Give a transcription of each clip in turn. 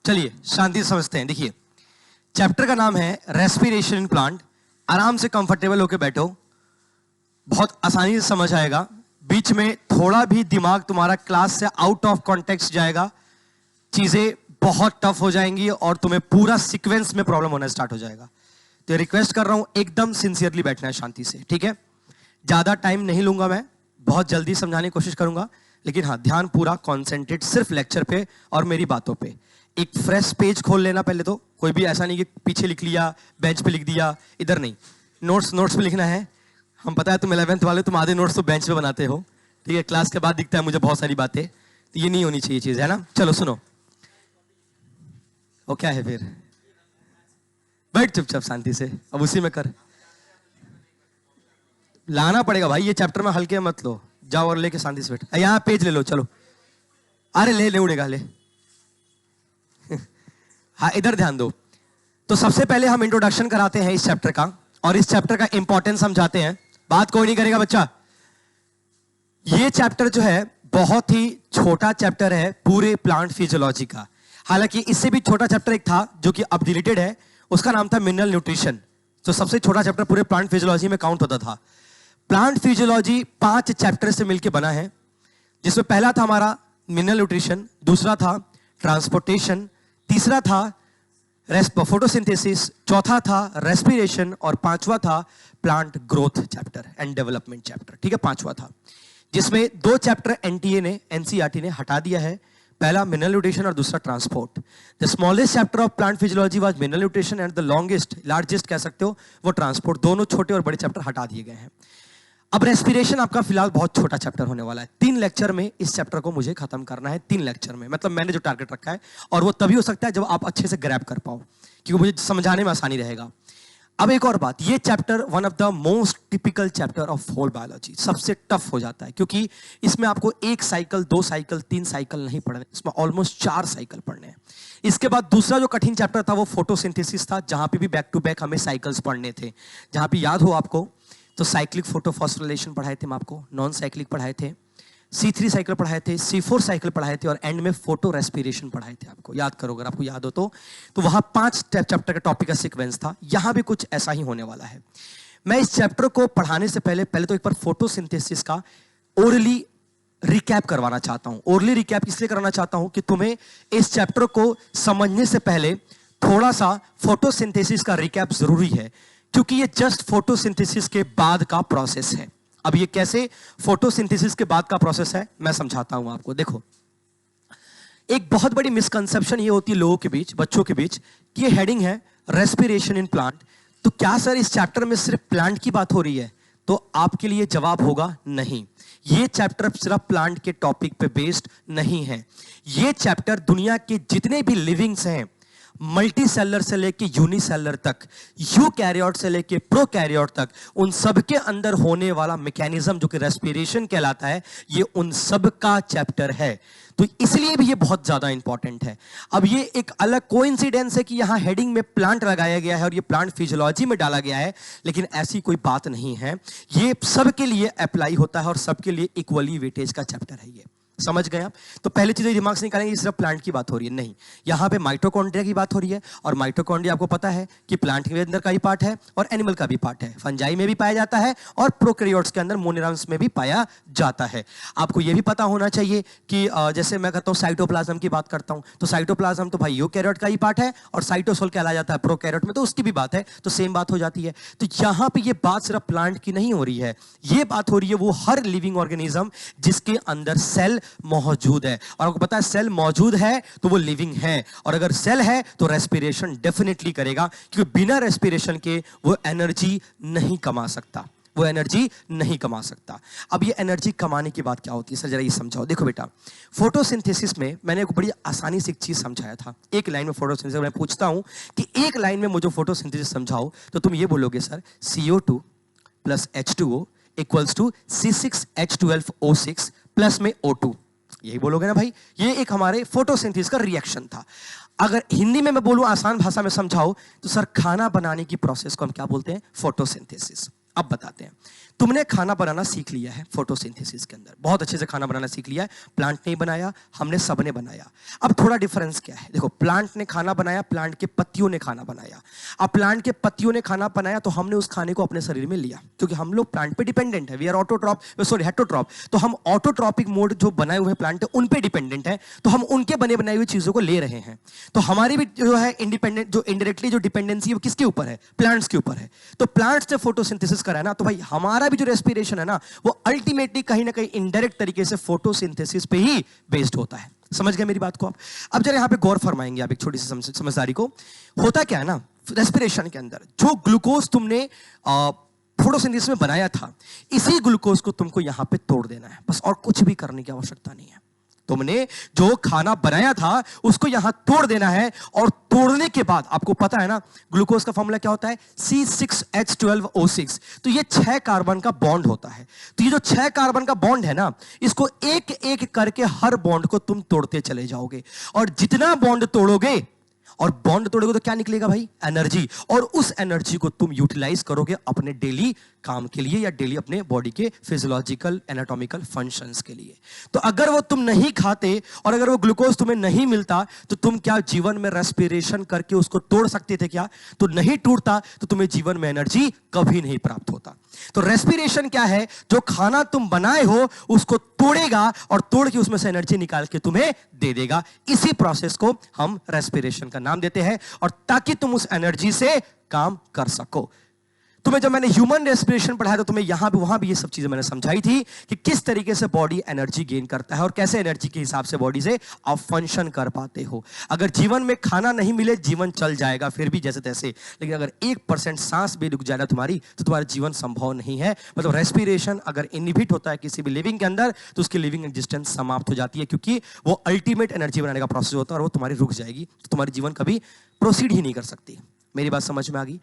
चलिए शांति से समझते हैं। देखिए चैप्टर का नाम है रेस्पिरेशन इन प्लांट। आराम से कंफर्टेबल होकर बैठो, बहुत आसानी से समझ आएगा। बीच में थोड़ा भी दिमाग तुम्हारा क्लास से आउट ऑफ कॉन्टेक्स्ट जाएगा, चीजें बहुत टफ हो जाएंगी और तुम्हें पूरा सीक्वेंस में प्रॉब्लम होना स्टार्ट हो जाएगा। तो रिक्वेस्ट कर रहा हूं एकदम सिंसियरली बैठना है, शांति से, ठीक है। ज्यादा टाइम नहीं लूंगा, मैं बहुत जल्दी समझाने की कोशिश करूंगा, लेकिन हाँ ध्यान पूरा कॉन्सेंट्रेट सिर्फ लेक्चर पे और मेरी बातों पे। एक फ्रेश पेज खोल लेना पहले तो, कोई भी ऐसा नहीं कि पीछे लिख लिया, बेंच पे लिख दिया, इधर नहीं। नोट्स पे लिखना है। हम पता है तुम 11th वाले, तुम आधे नोट्स तो बेंच पे बनाते हो, ठीक है। क्लास के बाद दिखता है मुझे बहुत सारी बातें, तो ये नहीं होनी चाहिए चीज, है ना। चलो सुनो, वो क्या है फिर, बैठ चुपचाप शांति से, अब उसी में कर। लाना पड़ेगा भाई, ये चैप्टर में हल्के मत लो, जाओ और लेके शांति से बैठ। यहाँ पेज ले लो, चलो। अरे ले उड़ेगा, ले। हाँ इधर ध्यान दो। तो सबसे पहले हम इंट्रोडक्शन कराते हैं इस चैप्टर का, और इस चैप्टर का इंपॉर्टेंस समझाते हैं। बात कोई नहीं करेगा बच्चा। ये चैप्टर जो है बहुत ही छोटा चैप्टर है पूरे प्लांट फिजियोलॉजी का। हालांकि इससे भी छोटा चैप्टर एक था जो कि अब डिलीटेड है, उसका नाम था मिनरल न्यूट्रिशन। तो सबसे छोटा चैप्टर पूरे प्लांट फिजियोलॉजी में काउंट होता था। प्लांट फिजियोलॉजी 5 चैप्टर से मिलकर बना है, जिसमें पहला था हमारा मिनरल न्यूट्रिशन, दूसरा था ट्रांसपोर्टेशन, तीसरा था फोटोसिंथेसिस, चौथा था रेस्पिरेशन और पांचवा था plant growth chapter and development chapter, ठीक है। पांचवा था, जिसमें 2 चैप्टर एनटीए ने, एनसीईआरटी ने हटा दिया है। पहला मिनरल न्यूट्रिशन और दूसरा transport. The smallest chapter of plant physiology was mineral nutrition and the longest, largest कह सकते हो, वो ट्रांसपोर्ट। दोनों छोटे और बड़े चैप्टर हटा दिए गए हैं। अब रेस्पिरेशन आपका फिलहाल बहुत छोटा चैप्टर होने वाला है। 3 लेक्चर में इस चैप्टर को मुझे खत्म करना है, 3 लेक्चर में, मतलब मैंने जो टारगेट रखा है। और वो तभी हो सकता है जब आप अच्छे से ग्रैब कर पाओ, क्योंकि मुझे समझाने में आसानी रहेगा। अब एक और बात, ये chapter one of the most typical chapter of whole biology, सबसे टफ हो जाता है, क्योंकि इसमें आपको 1 साइकिल, 2 साइकिल, 3 साइकिल नहीं पढ़ने, इसमें ऑलमोस्ट 4 साइकिल पढ़ने हैं। इसके बाद दूसरा जो कठिन चैप्टर था वो फोटोसिंथेसिस था, जहां पे भी बैक टू बैक हमें साइकिल्स पढ़ने थे। जहां पे याद हो आपको तो साइक्लिक फोटोफॉस्फोरिलेशन पढ़ाए थे हम आपको, नॉन साइक्लिक पढ़ाए थे, C3 साइकिल पढ़ाए थे, C4 साइकिल पढ़ाए थे, और एंड में फोटो रेस्पिरेशन पढ़ाए थे आपको। याद करो अगर आपको याद हो तो वहां 5 चैप्टर का टॉपिक का सीक्वेंस था। यहां भी कुछ ऐसा ही होने वाला है। मैं इस चैप्टर को पढ़ाने से पहले तो एक बार फोटोसिंथेसिस का ओरली रिकैप करवाना चाहता हूं। ओरली रिकैप इसलिए कराना चाहता हूं कि तुम्हें इस चैप्टर को समझने से पहले थोड़ा सा फोटोसिंथेसिस का रिकैप जरूरी है, क्योंकि ये जस्ट फोटोसिंथेसिस के बाद का प्रोसेस है। अब ये कैसे फोटोसिंथेसिस के बाद का प्रोसेस है मैं समझाता हूं आपको। देखो, एक बहुत बड़ी मिसकंसेप्शन ये होती है लोगों के बीच, बच्चों के बीच, कि ये हेडिंग है रेस्पिरेशन इन प्लांट। तो क्या सर इस चैप्टर में सिर्फ प्लांट की बात हो रही है? तो आपके लिए जवाब होगा नहीं। ये चैप्टर सिर्फ प्लांट के टॉपिक पे बेस्ड नहीं है। ये चैप्टर दुनिया के जितने भी लिविंग्स हैं, मल्टी सेलर से लेके यूनिसेलर तक, यूकैरियोट से लेके प्रोकैरियोट तक, उन सब के अंदर होने वाला मैकेनिज्म जो कि रेस्पिरेशन कहलाता है, ये उन सब का चैप्टर है। तो इसलिए भी ये बहुत ज्यादा इंपॉर्टेंट है। अब ये एक अलग कोइंसिडेंस है कि यहां हेडिंग में प्लांट लगाया गया है और ये प्लांट फिजियोलॉजी में डाला गया है, लेकिन ऐसी कोई बात नहीं है। ये सबके लिए अप्लाई होता है और सबके लिए इक्वली वेटेज का चैप्टर है ये। समझ गए आप? तो पहले चीज दिमाग से निकालेंगे सिर्फ प्लांट की बात हो रही है, नहीं। यहां पे माइटोकॉन्ड्रिया की बात हो रही है, और माइटोकॉन्ड्रिया आपको पता है कि प्लांट के अंदर का ही पार्ट है और एनिमल का भी पार्ट है। फंजाई में भी पाया जाता है और प्रोकैरियोट्स के अंदर, मोनेरम्स में भी पाया जाता है। आपको यह भी पता होना चाहिए कि जैसे मैं कहता हूं साइटोप्लाज्म की बात करता हूं, तो साइटोप्लाज्म तो भाई यूकैरियोट का ही पार्ट है, और साइटोसोल कहलाया जाता है प्रोकैरियोट में, तो उसकी भी बात है, तो सेम बात हो जाती है। तो यहां पर यह बात सिर्फ प्लांट की नहीं हो रही है, यह बात हो रही है वो हर लिविंग ऑर्गेनिज्म जिसके अंदर सेल मौजूद है। और आपको पता है सेल मौजूद है तो वो लिविंग है, और अगर सेल है तो रेस्पिरेशन डेफिनेटली करेगा, क्योंकि बिना रेस्पिरेशन के वो एनर्जी नहीं कमा सकता, वो एनर्जी नहीं कमा सकता। अब ये एनर्जी कमाने की बात क्या होती है सर, जरा ये समझाओ। देखो बेटा, फोटोसिंथेसिस में मैंने एक बड़ी आसानी से एक चीज समझाया था। एक लाइन में फोटोसिंथेसिस, मैं पूछता हूं कि एक लाइन में मुझे फोटोसिंथेसिस समझाओ, तो तुम ये बोलोगे sir CO2 plus H2O equals to C6H12O6 plus में O2, यही बोलोगे ना भाई। ये एक हमारे फोटोसिंथेसिस का रिएक्शन था। अगर हिंदी में मैं बोलूं, आसान भाषा में समझाओ, तो सर खाना बनाने की प्रोसेस को हम क्या बोलते हैं? फोटोसिंथेसिस। अब बताते हैं। तुमने खाना बनाना सीख लिया है फोटोसिंथेसिस के अंदर, बहुत अच्छे से खाना बनाना सीख लिया है। प्लांट ने बनाया, हमने सबने बनाया। अब थोड़ा डिफरेंस क्या है, देखो प्लांट ने खाना बनाया, प्लांट के पत्तियों ने खाना बनाया। अब प्लांट के पत्तियों ने खाना बनाया तो हमने उस खाने को अपने शरीर में लिया, क्योंकि हम लोग प्लांट पे डिपेंडेंट है। We are heterotroph. तो हम ऑटोट्रॉपिक मोड जो बनाए हुए प्लांट उन पे डिपेंडेंट है, तो हम उनके बने बनाई हुई चीजों को ले रहे हैं। तो हमारी भी जो है इंडिपेंडेंट, जो इनडायरेक्टली जो डिपेंडेंसी है वो किसके ऊपर है, प्लांट्स के ऊपर है। तो प्लांट्स ने फोटोसिंथेसिस करा है ना, तो भाई हमारा भी जो रेस्पिरेशन है ना वो अल्टीमेटली कहीं ना कहीं इनडायरेक्ट तरीके से फोटोसिंथेसिस पे ही बेस्ड होता है। समझ गए मेरी बात को आप? अब जरा यहां पे गौर फरमाएंगे आप एक छोटी सी समझदारी को। होता क्या है ना, रेस्पिरेशन के अंदर जो ग्लूकोज तुमने फोटोसिंथेसिस में बनाया था, इसी ग्लूकोज को तुमको यहां पे तोड़ देना है, बस और कुछ भी करने की आवश्यकता नहीं है। तुमने जो खाना बनाया था उसको यहां तोड़ देना है, और तोड़ने के बाद आपको पता है ना ग्लूकोज का फॉर्मूला क्या होता है, C6H12O6। तो ये 6 कार्बन का बॉन्ड होता है। तो ये जो 6 कार्बन का बॉन्ड है ना, इसको एक एक करके हर बॉन्ड को तुम तोड़ते चले जाओगे, और जितना बॉन्ड तोड़ोगे और बॉन्ड तोड़ोगे तो क्या निकलेगा भाई, एनर्जी। और उस एनर्जी को तुम यूटिलाइज करोगे अपने डेली काम के लिए, या डेली अपने बॉडी के फिजियोलॉजिकल एनाटॉमिकल फंक्शंस के लिए। तो अगर वो तुम नहीं खाते और अगर वो ग्लूकोज तुम्हें नहीं मिलता, तो तुम क्या जीवन में रेस्पिरेशन करके उसको तोड़ सकते थे क्या? तो नहीं टूटता, तो तुम्हें जीवन में एनर्जी कभी नहीं प्राप्त होता। तो रेस्पिरेशन क्या है, जो खाना तुम बनाए हो उसको तोड़ेगा और तोड़ के उसमें से एनर्जी निकाल के तुम्हें दे देगा। इसी प्रोसेस को हम रेस्पिरेशन का नाम देते हैं, और ताकि तुम उस एनर्जी से काम कर सको। तुम्हें जब मैंने ह्यूमन रेस्पिरेशन पढ़ाया तो तुम्हें यहां भी वहां भी ये सब चीजें मैंने समझाई थी कि किस तरीके से बॉडी एनर्जी गेन करता है और कैसे एनर्जी के हिसाब से बॉडी से आप फंक्शन कर पाते हो। अगर जीवन में खाना नहीं मिले, जीवन चल जाएगा फिर भी जैसे तैसे, लेकिन अगर 1% सांस भी रुक जाए ना तुम्हारी, तो तुम्हारा जीवन संभव नहीं है। मतलब रेस्पिरेशन अगर इनहिबिट होता है किसी भी लिविंग के अंदर, तो उसकी लिविंग एग्जिस्टेंस समाप्त हो जाती है, क्योंकि वो अल्टीमेट एनर्जी बनाने का प्रोसेस होता है और वो तुम्हारी रुक जाएगी, तो तुम्हारी जीवन कभी प्रोसीड ही नहीं कर सकती। मेरी बात समझ में आ गई?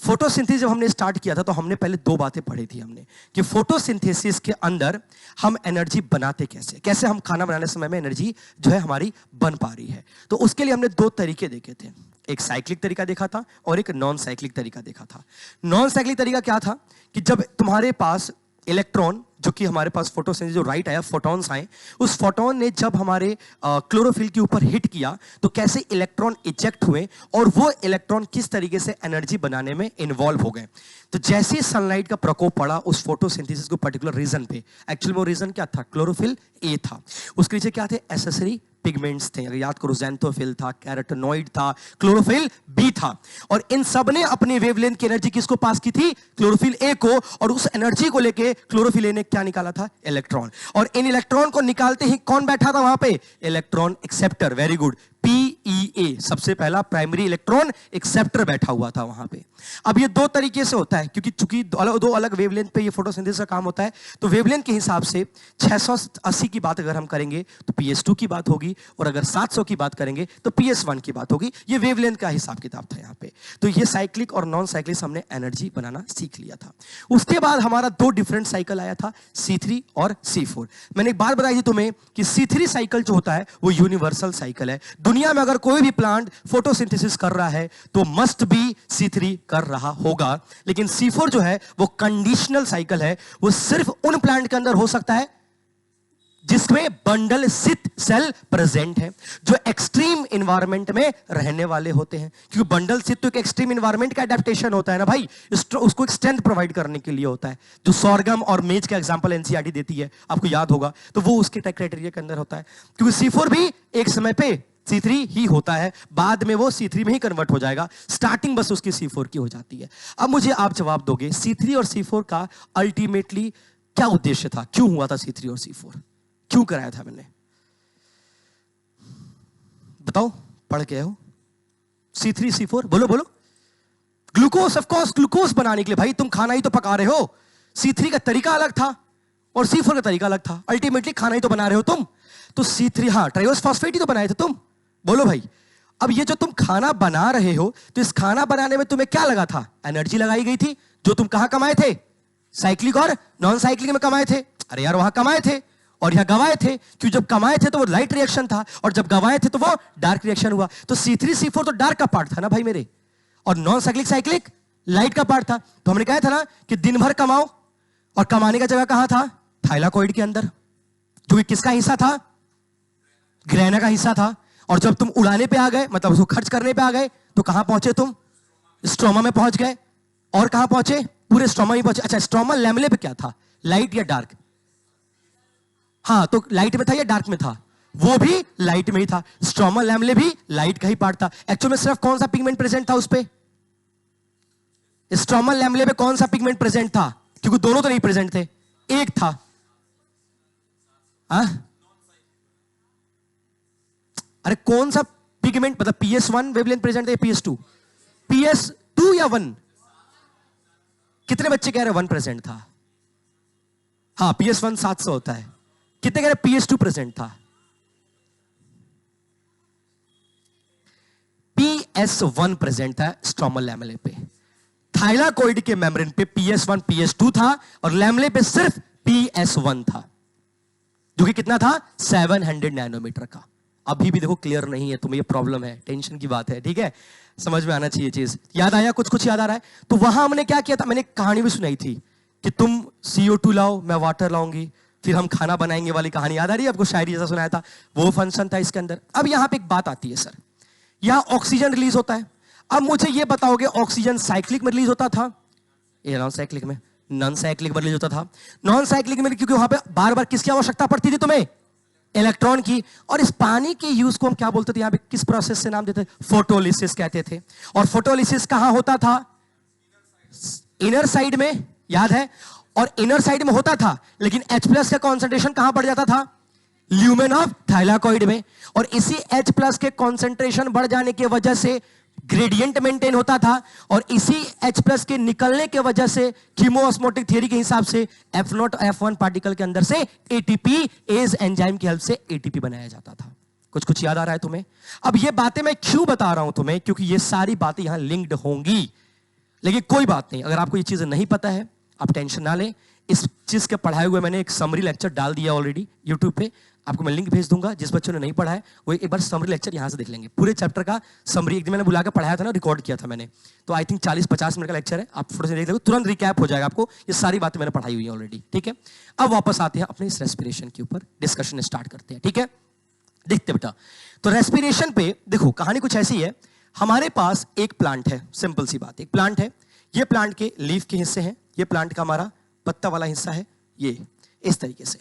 फोटोसिंथेसिस जब हमने स्टार्ट किया था तो हमने पहले 2 बातें पढ़ी थी हमने, कि फोटोसिंथेसिस के अंदर हम एनर्जी बनाते कैसे, कैसे हम खाना बनाने समय में एनर्जी जो है हमारी बन पा रही है। तो उसके लिए हमने 2 तरीके देखे थे, एक साइक्लिक तरीका देखा था और एक नॉन साइक्लिक तरीका देखा था। नॉन साइक्लिक तरीका क्या था कि जब तुम्हारे पास इलेक्ट्रॉन, जो कि हमारे पास फोटोसिंथेसिस जो राइट आया, फोटॉन्स आए, उस फोटोन ने जब हमारे क्लोरोफिल के ऊपर हिट किया तो कैसे इलेक्ट्रॉन इजेक्ट हुए और वो इलेक्ट्रॉन किस तरीके से एनर्जी बनाने में इन्वॉल्व हो गए। तो जैसे ही सनलाइट का प्रकोप पड़ा उस फोटोसिंथेसिस को पर्टिकुलर रीजन पे, एक्चुअली वो रीजन क्या था, क्लोरोफिल ए था, उसके नीचे क्या थे, एसेसरी पिगमेंट्स थे। अगर याद करो, ज़ैंथोफिल था, कैरोटेनॉइड था, क्लोरोफिल बी था, और इन सब ने अपनी वेवलेंथ की एनर्जी किसको पास की थी, क्लोरोफिल ए को, और उस एनर्जी को लेके क्लोरोफिल ए ने क्या निकाला था, इलेक्ट्रॉन। और इन इलेक्ट्रॉन को निकालते ही कौन बैठा था वहां पे, electron acceptor. Very good, PEA, सबसे पहला प्राइमरी इलेक्ट्रॉन एक्सेप्टर बैठा हुआ था वहां पे। अब ये 2 तरीके से होता है, क्योंकि चूंकि 2 अलग वेवलेंथ पे ये फोटोसिंथेसिस का काम होता है, तो वेवलेंथ के हिसाब से 680 की बात अगर हम करेंगे तो PS2 की बात होगी, और अगर 700 की बात करेंगे तो PS1 की बात होगी। ये वेवलेंथ का हिसाब किताब था यहाँ पे। तो ये साइक्लिक और नॉन साइक्लिक हमने एनर्जी बनाना सीख लिया था। उसके बाद हमारा 2 डिफरेंट साइकिल आया था, C3 और C4। मैंने एक बात बताई थी तुम्हें कि C3 साइकिल जो होता है वो यूनिवर्सल साइकिल है। दुनिया में अगर कोई भी प्लांट फोटोसिंथेसिस कर रहा है तो मस्ट बी C3 कर रहा होगा, लेकिन C4 जो है वो कंडीशनल साइकिल है। वो सिर्फ उन प्लांट के अंदर हो सकता है जिसमें बंडल स्थित सेल प्रेजेंट है, जो एक्सट्रीम एनवायरनमेंट में रहने वाले होते हैं। क्योंकि बंडल स्थित तो एक एक्सट्रीम एनवायरनमेंट का एडेप्टेशन होता है ना भाई, उसको एक स्ट्रेंथ प्रोवाइड करने के लिए होता है। जो सॉर्गम और मेज का एग्जांपल एनसीईआरटी देती है, आपको याद होगा, तो वो उसके क्राइटेरिया के अंदर होता है। क्योंकि C4 भी एक समय पे C3 ही होता है, बाद में वो C3 में ही कन्वर्ट हो जाएगा, स्टार्टिंग बस उसकी C4 की हो जाती है। अब मुझे आप जवाब दोगे, C3 और C4 का अल्टीमेटली क्या उद्देश्य था, क्यों हुआ था C3 और C4, क्यों कराया था मैंने, बताओ, पढ़ के हो? C3 C4 बोलो बोलो। ग्लूकोज, ऑफ कोर्स ग्लूकोज बनाने के लिए भाई, तुम खाना ही तो पका रहे हो। C3 का तरीका अलग था और C4 का तरीका अलग था, अल्टीमेटली खाना ही तो बना रहे हो तुम। तो C3, हाँ, ट्राइओस फॉस्फेट ही तो बनाए थे तुम, बोलो भाई। अब ये जो तुम खाना बना रहे हो, तो इस खाना बनाने में तुम्हें क्या लगा था, एनर्जी लगाई गई थी, जो तुम कहां कमाए थे, साइक्लिक और नॉन साइक्लिक में कमाए थे। अरे यार, वहां कमाए थे और यहां गवाए थे, क्योंकि जब कमाए थे तो वो लाइट रिएक्शन था, और जब गवाए थे तो वो डार्क रिएक्शन हुआ। तो C3 C4 तो डार्क का पार्ट था ना भाई मेरे, और नॉन साइक्लिक साइक्लिक लाइट का पार्ट था। तो हमने कहा था ना कि दिन भर कमाओ और कमाने का जगह कहां था? थाइलाकॉइड के अंदर, जो कि किसका हिस्सा था? ग्रेना का हिस्सा था। और जब तुम उड़ाने पे आ गए, मतलब उसको खर्च करने पे आ गए, तो कहां पहुंचे तुम? स्ट्रोमा में पहुंच गए। और कहां पहुंचे? पूरे स्ट्रोमा में पहुंचे। अच्छा, स्ट्रोमा लैमेले पे क्या था? लाइट या डार्क? हाँ, तो लाइट में था या डार्क में था? वो भी लाइट में ही था। स्ट्रोमा लैमेले भी लाइट का ही पार्ट था। एक्चुअल में सिर्फ कौन सा पिगमेंट प्रेजेंट था उस पे? स्ट्रोमा लैमेले पे कौन सा पिगमेंट प्रेजेंट था? क्योंकि दोनों तो नहीं प्रेजेंट थे, एक था। अरे कौन सा पिगमेंट, मतलब PS1 वेवलेंथ प्रेजेंट है या PS2? PS2 या 1? कितने बच्चे कह रहे हैं 1 प्रेजेंट था? हाँ, PS1 700 होता है। कितने कह रहे PS2 प्रेजेंट था? PS1 प्रेजेंट था स्ट्रोमा लैमेले पे। थाइलाकॉइड के मेम्ब्रेन पे PS1 PS2 था और लैमेले पे सिर्फ PS1 था, जो कि कितना था? 700 नैनोमीटर का। अभी भी देखो क्लियर नहीं है तुम्हें, ये प्रॉब्लम है, टेंशन की बात है, ठीक है? समझ में आना चाहिए चीज। याद आया? कुछ कुछ याद आ रहा है? तो वहां हमने क्या किया था, मैंने कहानी भी सुनाई थी कि तुम CO2 लाओ, मैं वाटर लाऊंगी, फिर हम खाना बनाएंगे वाली कहानी याद आ रही है आपको? शायरी जैसा सुनाया था, वो फंक्शन था इसके अंदर। अब यहां पे एक बात आती है सर, यहां ऑक्सीजन रिलीज होता है। अब मुझे ये बताओगे, ऑक्सीजन साइक्लिक में रिलीज होता था या नॉन साइक्लिक में? नॉन साइक्लिक में रिलीज होता था। नॉन साइक्लिक में क्योंकि वहां पे बार बार किसकी आवश्यकता पड़ती थी तुम्हें? इलेक्ट्रॉन की। और इस पानी के यूज को हम क्या बोलते थे? यहां पे किस प्रोसेस से नाम देते थे? फोटोलिसिस कहते थे। और फोटोलिसिस कहां होता था? इनर साइड में, याद है? और इनर साइड में होता था, लेकिन H+ का कॉन्सेंट्रेशन कहां बढ़ जाता था? ल्यूमेन ऑफ थाइलाकॉइड में। और इसी H+ के कॉन्सेंट्रेशन बढ़ जाने की वजह से ग्रेडियंट मेंटेन होता था, और इसी H+ के निकलने के वजह से कीमोऑस्मोटिक थ्योरी के हिसाब से F0 F1 पार्टिकल के अंदर से ATP एज एंजाइम की हेल्प से ATP बनाया जाता था। कुछ कुछ याद आ रहा है तुम्हें? अब ये बातें मैं क्यों बता रहा हूं तुम्हें? क्योंकि ये सारी बातें यहां लिंक्ड होंगी। लेकिन कोई बात नहीं, अगर आपको ये चीजें नहीं पता है, आप टेंशन ना लें। इस चीज के पढ़ाए हुए मैंने एक समरी लेक्चर डाल दिया ऑलरेडी यूट्यूब पे, आपको मैं लिंक भेज दूंगा। जिस बच्चों ने नहीं पढ़ा है वो एक बार समरी लेक्चर यहां से देख लेंगे। पूरे चैप्टर का समरी एक दिन मैंने बुला के पढ़ाया था ना, रिकॉर्ड किया था मैंने, तो आई थिंक 40-50 मिनट का लेक्चर है। आप फुट से देख लो, तुरंत रिकैप हो जाएगा आपको। ये सारी बातें मैंने पढ़ाई हुई है ऑलरेडी, ठीक है? अब वापस आते हैं अपने इस रेस्पिरेशन के ऊपर, डिस्कशन स्टार्ट करते हैं, ठीक है? देखते बेटा, तो रेस्पिरेशन पे देखो कहानी कुछ ऐसी है। हमारे पास एक प्लांट है, सिंपल सी बात, एक प्लांट है। ये प्लांट के लीफ के हिस्से हैं, ये प्लांट का हमारा पत्ता वाला हिस्सा है, ये इस तरीके से।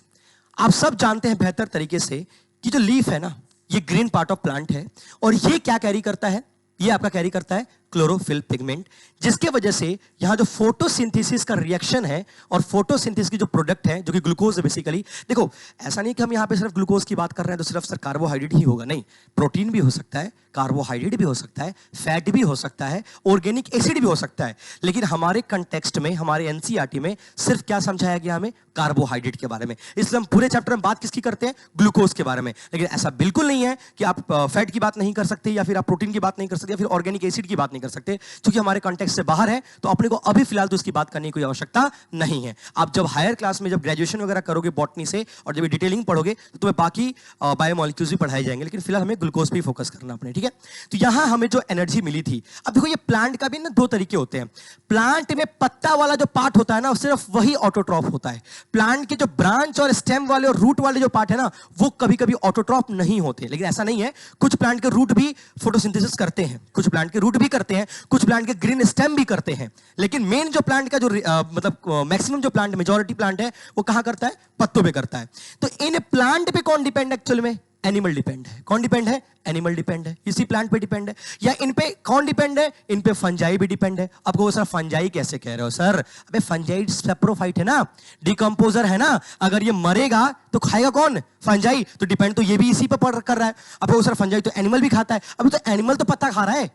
आप सब जानते हैं बेहतर तरीके से कि जो लीफ है ना, ये ग्रीन पार्ट ऑफ प्लांट है, और ये क्या कैरी करता है? ये आपका कैरी करता है क्लोरोफिल पिगमेंट, जिसके वजह से यहां जो फोटोसिंथेसिस का रिएक्शन है और फोटोसिंथेसिस की जो प्रोडक्ट है, जो कि ग्लूकोज है बेसिकली। देखो, ऐसा नहीं कि हम यहां पे सिर्फ ग्लूकोज की बात कर रहे हैं तो सिर्फ सर कार्बोहाइड्रेट ही होगा, नहीं। प्रोटीन भी हो सकता है, कार्बोहाइड्रेट भी हो सकता है, फैट भी हो सकता है, ऑर्गेनिक एसिड भी हो सकता है। लेकिन हमारे कंटेक्स्ट में, हमारे एनसीईआरटी में सिर्फ क्या समझाया गया हमें? कार्बोहाइड्रेट के बारे में। इसलिए हम पूरे चैप्टर में बात किसकी करते हैं? ग्लूकोज के बारे में। लेकिन ऐसा बिल्कुल नहीं है कि आप फैट की बात नहीं कर सकते, या फिर आप प्रोटीन की बात नहीं कर सकते, या फिर ऑर्गेनिक एसिड की बात नहीं कर सकते, क्योंकि हमारे कॉन्टेक्स्ट से बाहर है। तो अपने को अभी फिलहाल तो इसकी बात करने की कोई आवश्यकता नहीं है। आप जब हायर क्लास में, जब ग्रेजुएशन वगैरह करोगे बॉटनी से, और जब डिटेलिंग पढ़ोगे, तो तुम्हें बाकी बायोमोलिक्यूल्स भी पढ़ाए जाएंगे। लेकिन फिलहाल हमें ग्लूकोज पे फोकस करना अपने, ठीक है? तो यहां हमें जो एनर्जी मिली थी, अब देखो ये प्लांट का भी ना दो तरीके होते हैं। प्लांट में पत्ता वाला जो पार्ट होता है ना, सिर्फ वही ऑटोट्रॉफ होता है। प्लांट के जो ब्रांच और स्टेम वाले और रूट वाले जो पार्ट है ना, वो कभी कभी ऑटोट्रॉफ नहीं होते। लेकिन ऐसा नहीं है, कुछ प्लांट के रूट भी फोटोसिंथेसिस करते हैं, कुछ प्लांट के रूट भी करते हैं, कुछ प्लांट के ग्रीन स्टेम भी करते हैं। लेकिन मेन जो प्लांट का जो मतलब मैक्सिमम जो प्लांट, मेजॉरिटी प्लांट है, वो कहां करता है? पत्तों पे करता है। तो इन प्लांट पे कौन डिपेंड है एक्चुअल में? एनिमल डिपेंड है। कौन डिपेंड है? एनिमल डिपेंड है, इसी प्लांट पे डिपेंड है। या इन पे कौन डिपेंड है? इन पे फंजाई भी डिपेंड है। आपको वो सर फंजाई कैसे कह रहे हो सर? अबे फंजाई सैप्रोफाइट है ना, डिकम्पोजर है ना। अगर ये मरेगा तो खाएगा कौन? फंजाई। तो डिपेंड तो ये भी इसी पे कर रहा है। अब वो सर फंजाई तो एनिमल भी खाता है। अभी तो एनिमल तो पत्ता खा रहा है,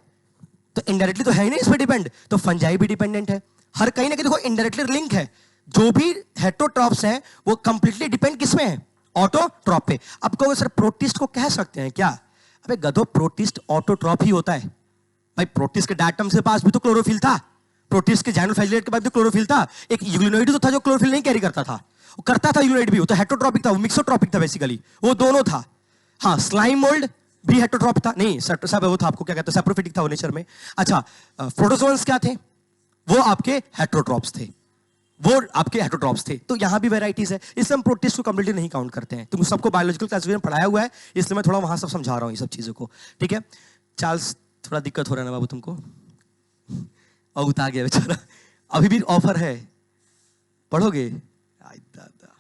तो इनडायरेक्टली तो है ही नहीं इस पे डिपेंड। तो फंजाई भी डिपेंडेंट है। हर कहीं ना कहीं देखो इनडायरेक्टली लिंक है। जो भी हेटेरोट्रॉप्स हैं वो कंप्लीटली डिपेंड किसमें है? ऑटोट्रॉप पे। अब कहोगे सर प्रोटिस्ट को कह सकते हैं क्या? अबे गधो, प्रोटिस्ट ऑटोट्रॉप ही होता है भाई। प्रोटिस्ट के डायटम के पास भी तो क्लोरोफिल था, प्रोटिस्ट के जाइनोफ्लैजिलेट के पास भी क्लोरोफिल था। एक यूग्लिनोइड तो था जो क्लोरोफिल नहीं कैरी करता था, वो करता था यूग्लिनोइड भी, वो तो हेटेरोट्रॉपिक था, वो मिक्सोट्रॉपिक था बेसिकली, वो दोनों था। हाँ, स्लाइम मोल्ड भी हेटेरोट्रॉप था, नहीं सब वो था, आपको क्या कहते हैं, सैप्रोफिटिक था वो नेचर में। अच्छा, प्रोटोजोन्स क्या थे? वो आपके हेटेरोट्रॉप्स थे, वो आपके हेटरोट्रॉप्स थे। तो यहां भी वैरायटीज है, इसलिए हम प्रोटिस्ट को कंप्लीटली नहीं काउंट करते हैं। तुम सबको बायोलॉजिकल क्लास में पढ़ाया हुआ है, इसलिए मैं थोड़ा वहां सब समझा रहा हूं ये सब चीजों को, ठीक है। चार्ल्स, थोड़ा दिक्कत हो रहा है ना बाबू तुमको, और उतार गया बेचारा। अभी भी ऑफर है, पढ़ोगे? आई दादा,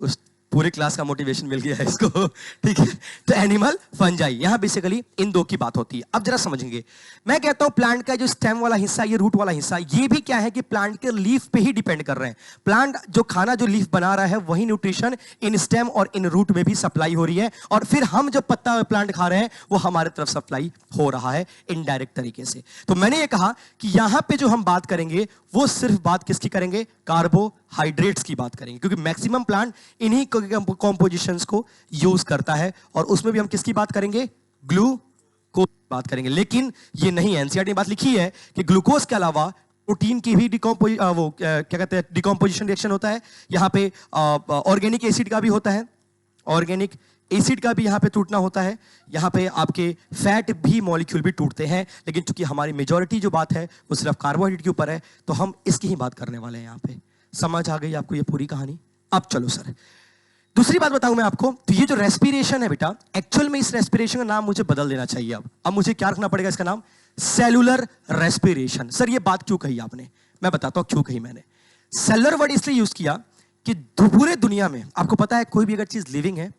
उस पूरे क्लास का मोटिवेशन मिल गया है इसको, ठीक है। तो एनिमल, फंजाई, यहां बेसिकली इन दो की बात होती है। अब जरा समझेंगे, मैं कहता हूं प्लांट का जो स्टेम वाला हिस्सा, ये रूट वाला हिस्सा, ये भी क्या है कि प्लांट के लीफ पे ही डिपेंड कर रहे हैं। प्लांट जो खाना जो लीफ बना रहा है, वही न्यूट्रिशन इन स्टेम और इन रूट में भी सप्लाई हो रही है, और फिर हम जो पत्ता प्लांट खा रहे हैं वो हमारे तरफ सप्लाई हो रहा है इनडायरेक्ट तरीके से। तो मैंने ये कहा कि यहां पे जो हम बात करेंगे वो सिर्फ बात किसकी करेंगे? कार्बोहाइड्रेट्स की बात करेंगे, क्योंकि मैक्सिमम प्लांट इन्हीं कॉम्पोजिशंस को यूज करता है, और उसमें भी हम किसकी बात करेंगे? ग्लूकोज की बात करेंगे। लेकिन ये नहीं, एनसीईआरटी ने बात लिखी है कि ग्लूकोज के अलावा प्रोटीन की भी क्या कहते हैं, डिकम्पोजिशन रिएक्शन होता है। यहाँ पे ऑर्गेनिक एसिड का भी होता है, ऑर्गेनिक एसिड का भी यहाँ पे टूटना होता है। यहाँ पे आपके फैट भी मॉलिक्यूल भी टूटते हैं, लेकिन चूंकि हमारी मेजॉरिटी जो बात है वो सिर्फ कार्बोहाइड्रेट के ऊपर है, तो हम इसकी ही बात करने वाले हैं यहाँ पे। समझ आ गई आपको ये पूरी कहानी? अब चलो सर, दूसरी बात बताऊं मैं आपको। तो ये जो रेस्पिरेशन है बेटा, एक्चुअल में इस रेस्पिरेशन का नाम मुझे बदल देना चाहिए। अब मुझे क्या रखना पड़ेगा इसका नाम? Cellular respiration. सर ये बात क्यों कही आपने? मैं बताता हूं क्यों कही मैंने। सेलुलर वर्ड इसलिए यूज किया कि पूरे दुनिया में आपको पता है कोई भी अगर चीज लिविंग है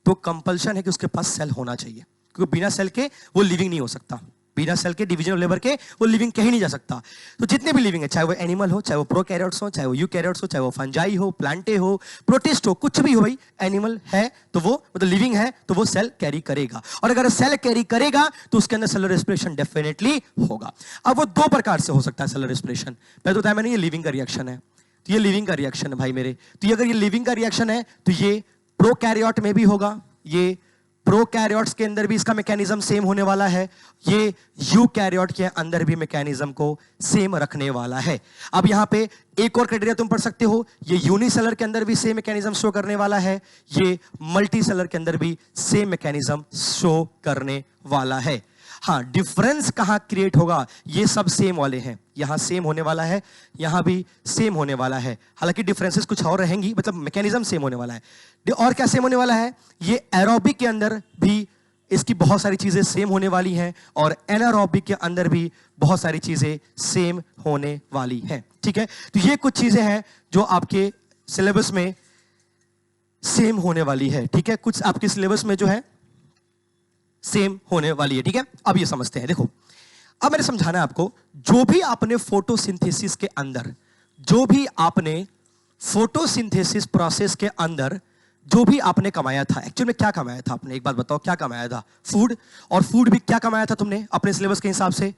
तो कंपल्शन है कि उसके पास सेल होना चाहिए, क्योंकि बिना सेल के वो लिविंग नहीं हो सकता। बिना सेल के, डिवीजन ऑफ लेबर के, वो लिविंग कहीं नहीं जा सकता। तो जितने भी लिविंग है, चाहे वो एनिमल हो, चाहे वो प्रोकैरियोट्स हो, चाहे वो यूकैरियोट्स हो, चाहे वो फंजाई हो, प्लांटे हो, प्रोटिस्ट हो, कुछ भी हो भाई, एनिमल है तो वो मतलब लिविंग है तो वो सेल कैरी करेगा, और अगर सेल कैरी करेगा तो उसके अंदर सेलुलर रेस्पिरेशन डेफिनेटली होगा। अब वो दो प्रकार से हो सकता है सेलुलर रेस्पिरेशन। पहले तो बताया मैंने, ये लिविंग का रिएक्शन है, तो ये लिविंग का रिएक्शन है भाई मेरे। तो अगर ये लिविंग का रिएक्शन है तो ये प्रोकैरियोट में भी होगा, ये प्रोकैरियोट्स के अंदर भी इसका मैकेनिज्म सेम होने वाला है, ये यूकैरियोट के अंदर भी मैकेनिज्म को सेम रखने वाला है। अब यहां पे एक और क्राइटेरिया तुम पढ़ सकते हो, ये यूनिसेलर के अंदर भी सेम मैकेनिज्म शो करने वाला है, ये मल्टीसेलर के अंदर भी सेम मैकेनिज्म शो करने वाला है। हाँ, डिफरेंस कहां क्रिएट होगा? ये सब सेम वाले हैं, यहां सेम होने वाला है, यहां भी सेम होने वाला है। हालांकि डिफरेंसेस कुछ और रहेंगी, मतलब मैकेनिज्म सेम होने वाला है। और क्या सेम होने वाला है? ये एरोबिक के अंदर भी इसकी बहुत सारी चीजें सेम होने वाली हैं, और एनारोबिक के अंदर भी बहुत सारी चीजें सेम होने वाली हैं। ठीक है, तो ये कुछ चीजें हैं जो आपके सिलेबस में सेम होने वाली है। ठीक है, कुछ आपके सिलेबस में जो है सेम होने वाली है। ठीक है, अब ये समझते हैं। देखो, अब मैंने समझाना है आपको, जो भी आपने फोटोसिंथेसिस के अंदर, जो भी आपने फोटोसिंथेसिस प्रोसेस के अंदर जो भी आपने कमाया था, एक्चुअल में क्या कमाया था आपने? एक बात बताओ, क्या कमाया था? फूड। और फूड भी क्या कमाया था तुमने अपने सिलेबस के हिसाब से?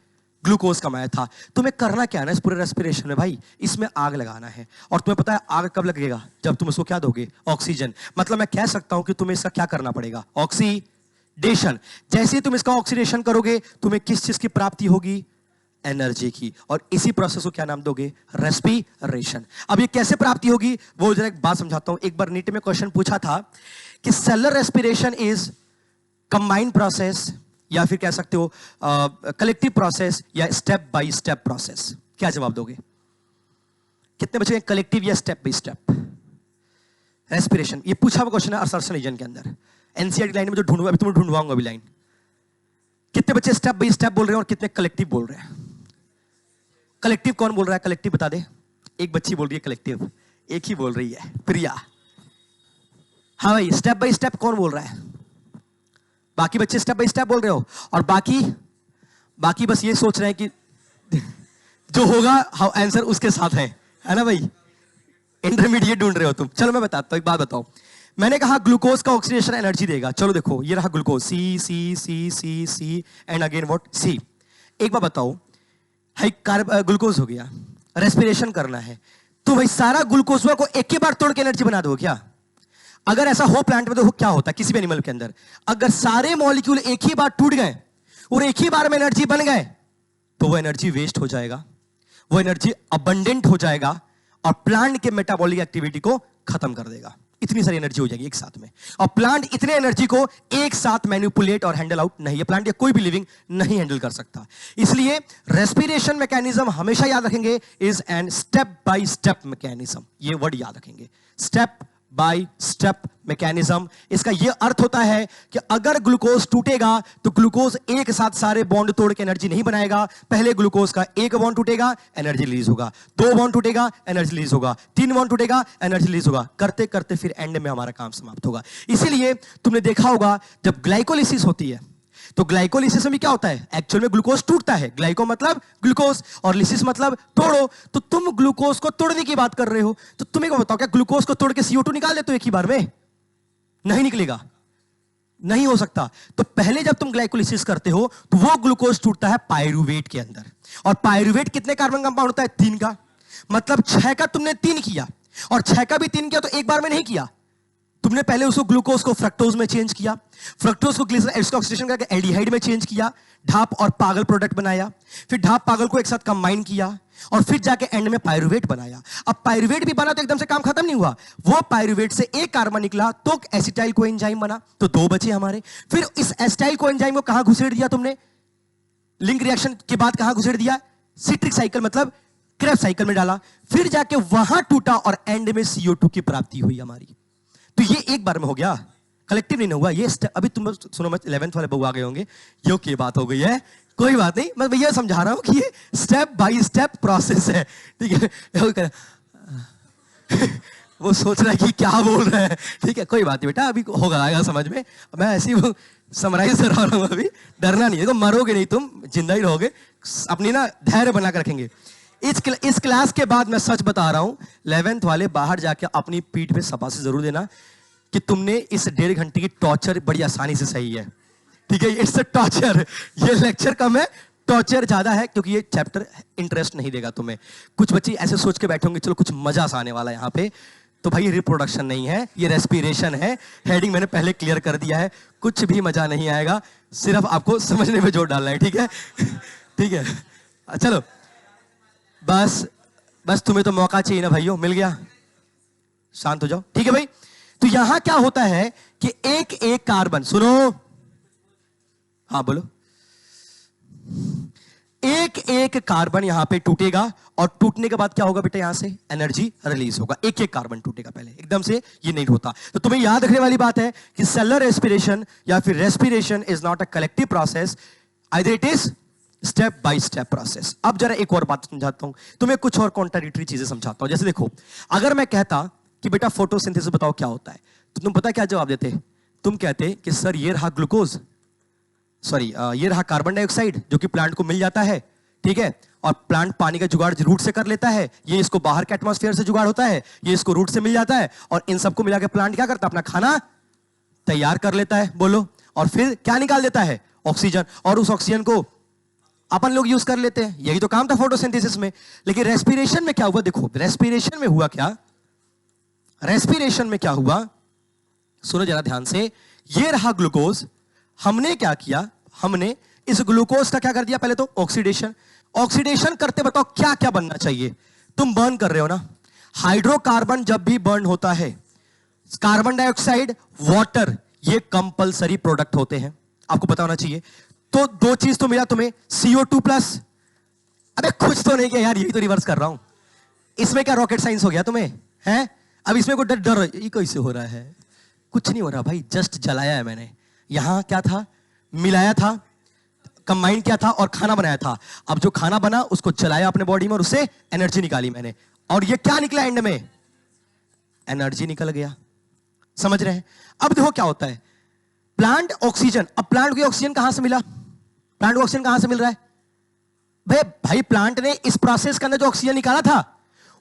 ग्लूकोज कमाया था। तुम्हें करना क्या है ना इस पूरे रेस्पिरेशन में भाई, इसमें आग लगाना है। और तुम्हें पता है आग कब लगेगा? जब तुम उसको क्या दोगे? ऑक्सीजन। मतलब मैं कह सकता हूं कि तुम्हें इसका क्या करना पड़ेगा? ऑक्सीडेशन। जैसे ही तुम इसका ऑक्सीडेशन करोगे, तुम्हें किस चीज की प्राप्ति होगी? एनर्जी की। और इसी प्रोसेस को क्या नाम दोगे? रेस्पिरेशन। अब ये कैसे प्राप्ति होगी वो जरा एक बात समझाता हूं। एक बार नीट में क्वेश्चन पूछा था कि cellular respiration is combined process, या फिर कह सकते हो कलेक्टिव प्रोसेस, या स्टेप बाय स्टेप प्रोसेस। क्या जवाब दोगे? कितने बचे? कलेक्टिव या स्टेप बाय स्टेप रेस्पिरेशन? ये पूछा हुआ क्वेश्चन है असर्शन रीजन के अंदर। एनसीईआरटी लाइन में जो ढूंढूंगा, अभी तुम्हें ढूंढवाऊंगा अभी लाइन। कितने बच्चे स्टेप बाय स्टेप बोल रहे हैं और कितने कलेक्टिव बोल रहे हैं? कलेक्टिव कौन बोल रहा है? कलेक्टिव बता दे। एक बच्ची बोल रही है कलेक्टिव, एक ही बोल रही है, प्रिया। हाँ भाई, स्टेप बाय स्टेप कौन बोल रहा है? बाकी बच्चे स्टेप बाय स्टेप बोल रहे हो, और बाकी बस ये सोच रहे हैं कि जो होगा आंसर उसके साथ है ना भाई? इंटरमीडिएट ढूंढ रहे हो तुम। चलो मैं बताता हूं, एक बात बताओ। मैंने कहा ग्लूकोज का ऑक्सीडेशन एनर्जी देगा। चलो देखो, ये रहा glucose, C C C C C and again what? C. एक बार बताओ, हाई ग्लूकोज हो गया, रेस्पिरेशन करना है, तो भाई सारा ग्लूकोज को एक ही बार तोड़ के एनर्जी बना दो क्या? अगर ऐसा हो प्लांट में तो क्या होता है किसी भी एनिमल के अंदर? अगर सारे मॉलिक्यूल एक ही बार टूट गए और एक ही बार में एनर्जी बन गए, तो वो एनर्जी वेस्ट हो जाएगा, वो एनर्जी अबंडेंट हो जाएगा, और प्लांट के मेटाबॉलिक एक्टिविटी को खत्म कर देगा। इतनी सारी एनर्जी हो जाएगी एक साथ में। और प्लांट इतने एनर्जी को एक साथ मैनिपुलेट और हैंडल आउट नहीं, ये प्लांट या कोई भी लिविंग नहीं हैंडल कर सकता। इसलिए रेस्पिरेशन मैकेनिज्म हमेशा याद रखेंगे is an step by step mechanism. ये वर्ड याद रखेंगे, स्टेप बाय स्टेप मैकेनिज्म। इसका यह अर्थ होता है कि अगर ग्लूकोज टूटेगा तो ग्लूकोज एक साथ सारे बॉन्ड तोड़ के एनर्जी नहीं बनाएगा। पहले ग्लूकोज का एक बॉन्ड टूटेगा, एनर्जी रिलीज होगा, 2 बॉन्ड टूटेगा, एनर्जी रिलीज होगा, 3 बॉन्ड टूटेगा, एनर्जी रिलीज होगा, करते करते फिर एंड में हमारा काम समाप्त होगा। इसीलिए तुमने देखा होगा जब ग्लाइकोलिसिस होती है तो ग्लाइकोलिसिस में क्या होता है, एक्चुअल में ग्लूकोज टूटता है। ग्लाइको मतलब ग्लूकोज और लिसिस मतलब तोड़ो। तो तुम ग्लूकोज को तोड़ने की बात कर रहे हो, तो तुम्हें क्या बताओ, क्या ग्लूकोज को तोड़ के CO2 निकाल लेते हो एक ही बार में? नहीं निकलेगा, नहीं हो सकता। तो पहले जब तुम ग्लाइकोलिसिस करते हो तो वो ग्लूकोज टूटता है पायरुवेट के अंदर। और पायरुवेट कितने कार्बन कंपाउंड होता है? 3 का। मतलब 6 का तुमने 3 किया, और 6 का भी 3 किया तो एक बार में नहीं किया। तुमने पहले उसको ग्लूकोज को फ्रक्टोज में चेंज किया, फ्रक्टोज को ग्लिसरॉल ऑक्सीडेशन करके एल्डिहाइड में चेंज किया, ढाप और पागल प्रोडक्ट बनाया, फिर ढाप पागल को एक साथ कंबाइन किया, और फिर जाके एंड में पायरुवेट बनाया। अब पायरुवेट भी बना तो एकदम से काम खत्म नहीं हुआ। वो पायरुवेट से एक कार्बन निकला तो एसिटाइल कोएंजाइम बना, तो 2 बचे हमारे। फिर इस एसिटाइल कोएंजाइम को कहां घुसेड़ दिया तुमने? लिंक रिएक्शन के बाद कहां घुसेड़ दिया? सिट्रिक साइकिल मतलब क्रेब्स साइकिल में डाला। फिर जाके वहां टूटा और एंड में CO2 की प्राप्ति हुई हमारी। तो ये एक बार में हो गया, कलेक्टिव नहीं हुआ ये। अभी तुम सुनो, मैं 11th वाले बहू आ गए होंगे, यो की बात हो गई है, कोई बात नहीं, मैं भैया समझा रहा हूं कि ये स्टेप बाय स्टेप प्रोसेस है, ठीक है। वो सोच रहा है कि क्या बोल रहा है, ठीक है, कोई बात नहीं बेटा, अभी होगा, आएगा समझ में। मैं ऐसी वो समराइज कर रहा हूं, अभी डरना नहीं है, तो मरोगे नहीं, तुम जिंदा ही रहोगे, अपनी ना धैर्य बना कर रखेंगे। इस क्लास के बाद मैं सच बता रहा हूं, 11th वाले बाहर जाके अपनी पीठ पे शाबाशी जरूर देना कि तुमने इस 1.5 घंटे की टॉर्चर बड़ी आसानी से सही है, ठीक है। इट्स अ टॉर्चर, ये लेक्चर कम है, टॉर्चर ज्यादा है, क्योंकि ये चैप्टर इंटरेस्ट नहीं देगा तुम्हें। कुछ बच्चे ऐसे सोच के बैठे होंगे चलो कुछ मजा सा आने वाला है यहाँ पे, तो भाई रिप्रोडक्शन नहीं है, ये रेस्पिरेशन है। हेडिंग मैंने पहले क्लियर कर दिया है, कुछ भी मजा नहीं आएगा, सिर्फ आपको समझने में जोर डालना है, ठीक है। ठीक है, चलो बस तुम्हें तो मौका चाहिए ना भाइयों, मिल गया, शांत हो जाओ, ठीक है भाई। तो यहां क्या होता है कि एक एक कार्बन, सुनो, हाँ बोलो, एक एक कार्बन यहां पे टूटेगा, और टूटने के बाद क्या होगा बेटा, यहां से एनर्जी रिलीज होगा। एक एक कार्बन टूटेगा, पहले एकदम से ये नहीं होता। तो तुम्हें याद रखने वाली बात है कि सेलुलर रेस्पिरेशन या फिर respiration is not a collective process, either it is step by step process. अब जरा एक और बात समझाता हूं तुम्हें, कुछ और कॉन्ट्राडिक्टरी चीजें समझाता हूं। जैसे देखो, अगर मैं कहता कि बेटा फोटोसिंथेसिस बताओ क्या होता है, तो तुम पता क्या जवाब देते? तुम कहते कि सर ये रहा ग्लूकोज, सॉरी ये रहा कार्बन डाइऑक्साइड जो कि प्लांट को मिल जाता है, ठीक है, और प्लांट पानी का जुगाड़ रूट से कर लेता है, ये इसको बाहर के एटमॉस्फेयर से जुगाड़ होता है, ये इसको रूट से मिल जाता है, और इन सबको मिला के प्लांट क्या करता है, अपना खाना तैयार कर लेता है, बोलो, और फिर क्या निकाल देता है, ऑक्सीजन, और उस ऑक्सीजन को अपन लोग यूज कर लेते हैं। यही तो काम था फोटोसिंथेसिस में। लेकिन रेस्पिरेशन में क्या हुआ? देखो रेस्पिरेशन में हुआ क्या, रेस्पिरेशन में क्या हुआ, सुनो जरा ध्यान से। ये रहा ग्लूकोज, हमने क्या किया, हमने इस ग्लूकोज का क्या कर दिया, पहले तो ऑक्सीडेशन। ऑक्सीडेशन करते बताओ क्या क्या बनना चाहिए, तुम बर्न कर रहे हो ना, हाइड्रोकार्बन जब भी बर्न होता है, कार्बन डाइऑक्साइड, वाटर, ये कंपलसरी प्रोडक्ट होते हैं, आपको पता होना चाहिए। तो 2 चीज तो मिला तुम्हें, CO2 प्लस, अबे कुछ तो नहीं किया यार, यही तो रिवर्स कर रहा हूं। इसमें क्या रॉकेट साइंस हो गया तुम्हें, हैं? अब इसमें कोई डर ये कैसे हो रहा है, कुछ नहीं हो रहा भाई, जस्ट जलाया है मैंने। यहां क्या था, मिलाया था, कंबाइन किया था और खाना बनाया था। अब जो खाना बना उसको चलाया अपने बॉडी में और उससे एनर्जी निकाली मैंने, और ये क्या निकला एंड में, एनर्जी निकल गया। समझ रहे हैं? अब देखो क्या होता है, प्लांट ऑक्सीजन, अब प्लांट को ऑक्सीजन कहां से मिला, प्लांट को ऑक्सीजन कहां से मिल रहा है भाई प्लांट ने इस प्रोसेस के अंदर जो ऑक्सीजन निकाला था,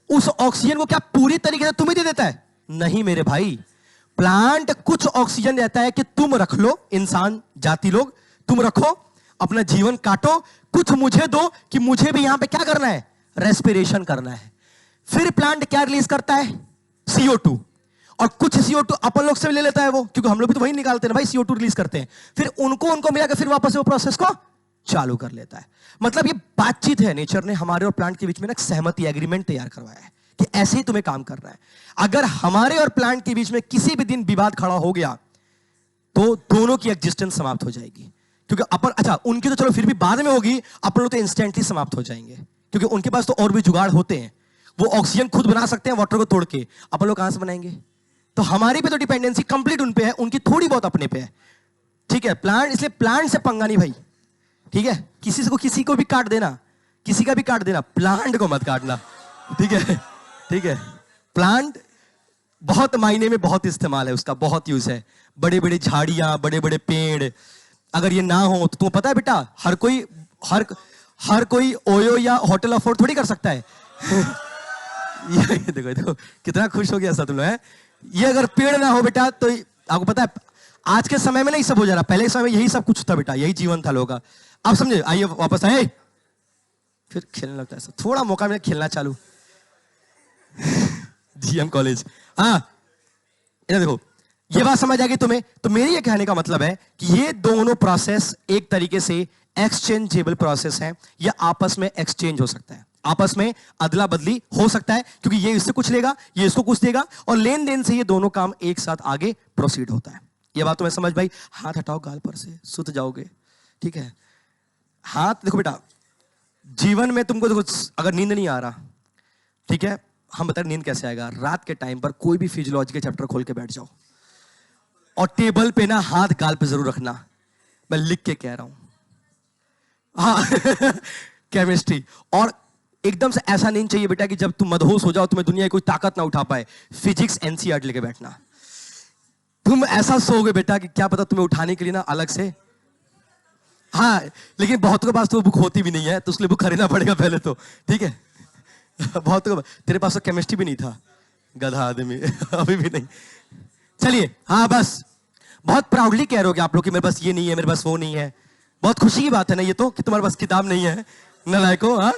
उस ऑक्सीजन को क्या पूरी तरीके से तुम्हें दे देता है? नहीं मेरे भाई, प्लांट कुछ ऑक्सीजन देता है कि तुम रख लो, इंसान जाति लोग तुम रखो, अपना जीवन काटो, कुछ मुझे दो कि मुझे भी यहां पे क्या करना है, रेस्पिरेशन करना है। फिर प्लांट क्या रिलीज करता है, CO2, और कुछ CO2 अपन लोग से ले लेता है वो, क्योंकि हम लोग भी तो वही निकालते हैं भाई, CO2 रिलीज करते हैं, फिर उनको मिला के फिर वापस वो प्रोसेस को चालू कर लेता है। मतलब ये बातचीत है, नेचर ने हमारे और प्लांट के बीच में ना सहमति, एग्रीमेंट तैयार करवाया है कि ऐसे ही तुम्हें काम करना है। अगर हमारे और प्लांट के बीच में किसी भी दिन विवाद खड़ा हो गया तो दोनों की एग्जिस्टेंस समाप्त हो जाएगी। क्योंकि अपन, अच्छा उनकी तो चलो फिर भी बाद में होगी, अपन लोग तो इंस्टेंटली समाप्त हो जाएंगे, क्योंकि उनके पास तो और भी जुगाड़ होते हैं। वो ऑक्सीजन खुद बना सकते हैं वाटर को तोड़ के, अपन लोग कहां से बनाएंगे? तो हमारी पे तो डिपेंडेंसी कंप्लीट उन पे है, उनकी थोड़ी बहुत अपने पे है। ठीक है, प्लांट, इसलिए प्लांट से पंगा नहीं भाई। ठीक है, किसी को भी काट देना, किसी का भी काट देना, प्लांट को मत काटना। ठीक है, ठीक है। प्लांट बहुत मायने में बहुत इस्तेमाल है उसका, बहुत यूज है। बड़े बड़े झाड़ियां, बड़े बड़े पेड़, अगर ये ना हो तो तुम्हें पता है बेटा, हर कोई ओयो या होटल अफोर्ड थोड़ी कर सकता है। ये देखो देखो कितना खुश हो गया ऐसा तुम लोग है। ये अगर पेड़ ना हो बेटा तो आपको पता है आज के समय में नहीं सब हो जा रहा, पहले के समय में यही सब कुछ था बेटा, यही जीवन था लोगों का। अब समझे, आइए वापस आए, फिर खेलने लगता है। थोड़ा मौका मिले खेलना चालू। जीएम कॉलेज, हाँ इधर देखो, ये बात समझ आ गई तुम्हें? तो मेरी ये कहने का मतलब है कि ये दोनों प्रोसेस एक तरीके से एक्सचेंजेबल प्रोसेस है, या आपस में एक्सचेंज हो सकता है, आपस में अदला बदली हो सकता है, क्योंकि ये इससे कुछ लेगा, ये इसको कुछ देगा, और लेन देन से ये दोनों काम एक साथ आगे प्रोसीड होता है। ये बात तुम्हें समझ भाई? हाथ हटाओ गाल पर से, सुत जाओगे। ठीक है, हाथ देखो बेटा, जीवन में तुमको देखो, अगर नींद नहीं आ रहा, ठीक है, हम बता नींद कैसे आएगा? रात के टाइम पर कोई भी फिजियोलॉजी के चैप्टर खोल के बैठ जाओ, और टेबल पे ना हाथ गाल पे जरूर रखना, मैं लिख के कह रहा हूं। हाँ केमिस्ट्री। और एकदम से ऐसा नहीं चाहिए बेटा कि जब तुम मदहोश हो जाओ, तुम्हें दुनिया की कोई ताकत ना उठा पाए, फिजिक्स एनसीईआरटी लेके बैठना। तुम ऐसा सोओगे बेटा कि क्या पता तुम्हें उठाने के लिए ना अलग से, हाँ, लेकिन बहुतों के पास तो बुक होती भी नहीं है, तो उसके लिए बुक खरीदना पड़ेगा पहले तो। ठीक है, बहुतों के, तेरे पास तो केमिस्ट्री भी नहीं था, गधा आदमी। अभी भी नहीं। चलिए, हाँ बस, बहुत प्राउडली कह रहे हो कि आप लोग कि मेरे पास ये नहीं है, मेरे पास वो नहीं है। बहुत खुशी की बात है ना ये तो, कि तुम्हारे पास किताब नहीं है, नालायको। हाँ,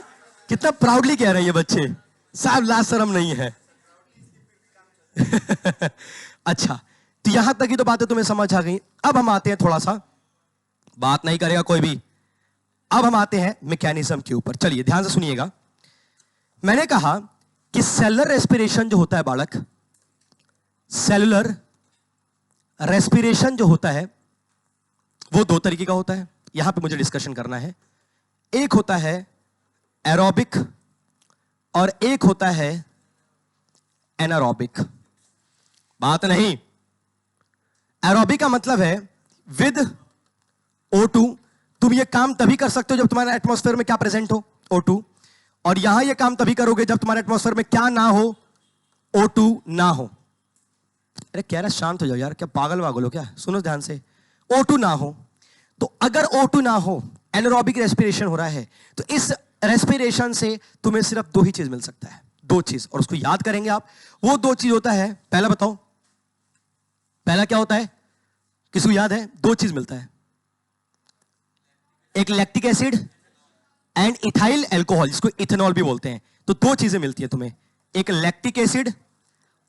कितना प्राउडली कह रहे हैं ये बच्चे, साहब लाज शर्म नहीं है। अच्छा, तो यहां तक की तो बातें तुम्हें समझ आ गई। अब हम आते हैं, थोड़ा सा बात नहीं करेगा कोई भी, अब हम आते हैं मैकेनिज्म के ऊपर। चलिए ध्यान से सुनिएगा। मैंने कहा कि सेलुलर रेस्पिरेशन जो होता है बालक, सेलुलर रेस्पिरेशन जो होता है वो दो तरीके का होता है, यहां पे मुझे डिस्कशन करना है। एक होता है एरोबिक और एक होता है एनारोबिक। बात नहीं, एरोबिक का मतलब है विद O2। तुम ये काम तभी कर सकते हो जब तुम्हारे एटमॉस्फेयर में क्या प्रेजेंट हो, O2। और यहां ये काम तभी करोगे जब तुम्हारे एटमॉस्फेयर में क्या ना हो, O2 ना हो। अरे कह रहा शांत हो जाओ यार, क्या पागल वागल हो क्या? सुनो ध्यान से, O2 ना हो। तो अगर O2 ना हो, एनारोबिक रेस्पिरेशन हो रहा है, तो इस रेस्पिरेशन से तुम्हें सिर्फ दो ही चीज मिल सकता है, दो चीज, और उसको याद करेंगे आप। वो दो चीज होता है, पहला बताओ, पहला क्या होता है? किसको याद है? दो चीज मिलता है, एक lactic acid and ethyl alcohol, जिसको इथेनॉल भी बोलते हैं। तो दो चीजें मिलती है तुम्हें, एक लैक्टिक एसिड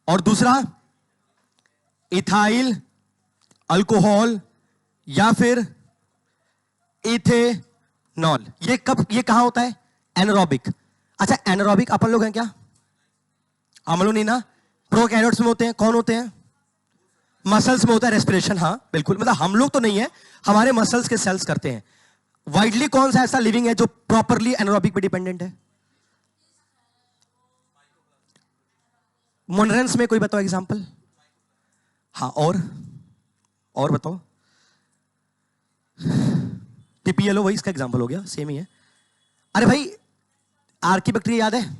और दूसरा इथाइल अल्कोहल या फिर इथेनॉल। ये कब, ये कहां होता है? एनारोबिक। अच्छा, एनारोबिक अपन लोग हैं क्या? हम लोग नहीं ना, प्रोकैरियोट्स में होते हैं। कौन होते हैं? मसल्स में होता है रेस्पिरेशन। हाँ बिल्कुल, मतलब हम लोग तो नहीं है, हमारे मसल्स के सेल्स करते हैं। वाइडली कौन सा ऐसा लिविंग है जो प्रॉपरली एनारोबिक पे डिपेंडेंट है? मोनरेंस में कोई बताओ एग्जांपल। हाँ, और बताओ। टीपीएलओ वही इसका एग्जांपल हो गया, सेम ही है। अरे भाई, आर्कीबैक्टीरिया याद है?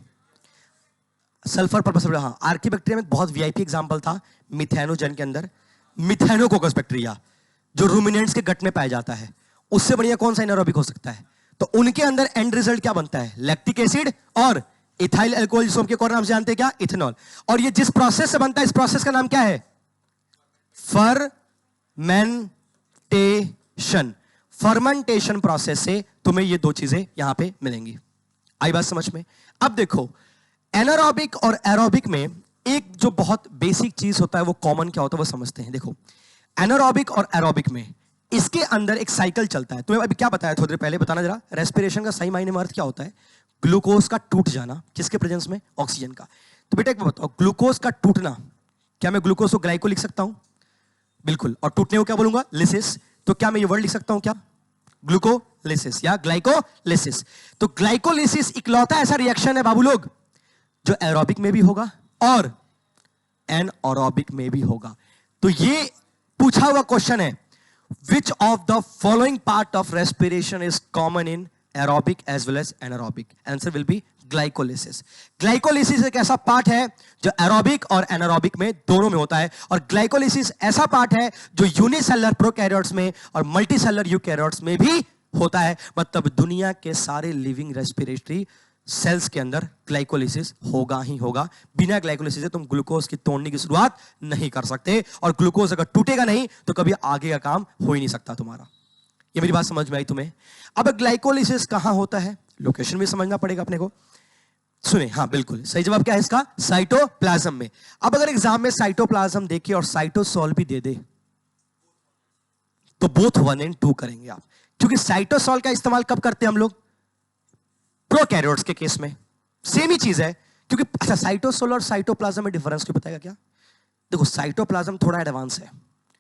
Sulphur purpose. हाँ, आर्कीबैक्टीरिया में बहुत वीआईपी एग्जांपल था मिथेनोजन के अंदर, मिथेनोकोकस बैक्टीरिया, जो रूमिनेंट्स के गट में पाया जाता है। उससे बढ़िया कौन सा एनारोबिक हो सकता है? तो उनके अंदर एंड रिजल्ट क्या बनता है? लैक्टिक एसिड और इथाइल अल्कोहल, जिसको हम के और नाम से जानते हैं क्या? इथेनॉल। और ये जिस प्रोसेस से बनता है, इस प्रोसेस का नाम क्या है? फर्मेंटेशन। फर्मेंटेशन प्रोसेस से तुम्हें ये दो चीजें यहां पे मिलेंगी। आई बात समझ में? अब देखो, एनारोबिक और एरोबिक में एक जो बहुत बेसिक चीज होता है वो कॉमन क्या होता है वो समझते हैं। देखो, एनारोबिक और एरोबिक में इसके अंदर एक साइकिल चलता है। तुम्हें अभी क्या बताया थोड़ी देर पहले, बताना जरा। रेस्पिरेशन का सही मायने में अर्थ क्या होता है? ग्लूकोज का टूट जाना, किसके प्रेजेंस में? ऑक्सीजन का। तो बेटा एक बात बताओ, ग्लूकोज का टूटना, क्या मैं ग्लूकोज को ग्लाइको लिख सकता हूं? बिल्कुल। और टूटने को क्या बोलूंगा? लिसिस। तो क्या मैं ये वर्ड लिख सकता हूं क्या? ग्लूकोलिसिस या ग्लाइकोलिसिस। तो ग्लाइकोलिसिस इकलौता ऐसा रिएक्शन है बाबू लोग जो एरोबिक में भी होगा और एनएरोबिक में भी होगा। तो ये पूछा हुआ क्वेश्चन है, which of the following part of respiration is common in aerobic as well as anaerobic? Answer will be glycolysis. Glycolysis एक ऐसा पार्ट है जो एरोबिक और एनारोबिक में दोनों में होता है, और ग्लाइकोलिसिस ऐसा पार्ट है जो यूनिसेलुलर प्रोकैरियोट्स में और मल्टीसेलुलर यूकैरियोट्स में भी होता है। मतलब दुनिया के सारे लिविंग रेस्पिरेटरी सेल्स के अंदर ग्लाइकोलिसिस होगा ही होगा। बिना ग्लाइकोलिसिस से तुम ग्लूकोज की तोड़ने की शुरुआत नहीं कर सकते, और ग्लूकोज अगर टूटेगा नहीं तो कभी आगे का काम हो ही नहीं सकता तुम्हारा। ये मेरी बात समझ में आई तुम्हें? अब ग्लाइकोलिसिस कहां होता है, लोकेशन भी समझना पड़ेगा अपने को। सुने, हाँ बिल्कुल सही जवाब क्या है इसका? साइटोप्लाज्म में। अब अगर एग्जाम में साइटोप्लाज्म देखे और साइटोसोल भी दे दे तो बोथ 1 and 2 करेंगे आप, क्योंकि साइटोसोल का इस्तेमाल कब करते हैं हम लोग? प्रोकैरियोट्स के केस में सेम ही चीज है। क्योंकि अच्छा, साइटोसोल और साइटोप्लाज्म में डिफरेंस क्यों बताएगा क्या? देखो, साइटोप्लाज्म थोड़ा एडवांस है,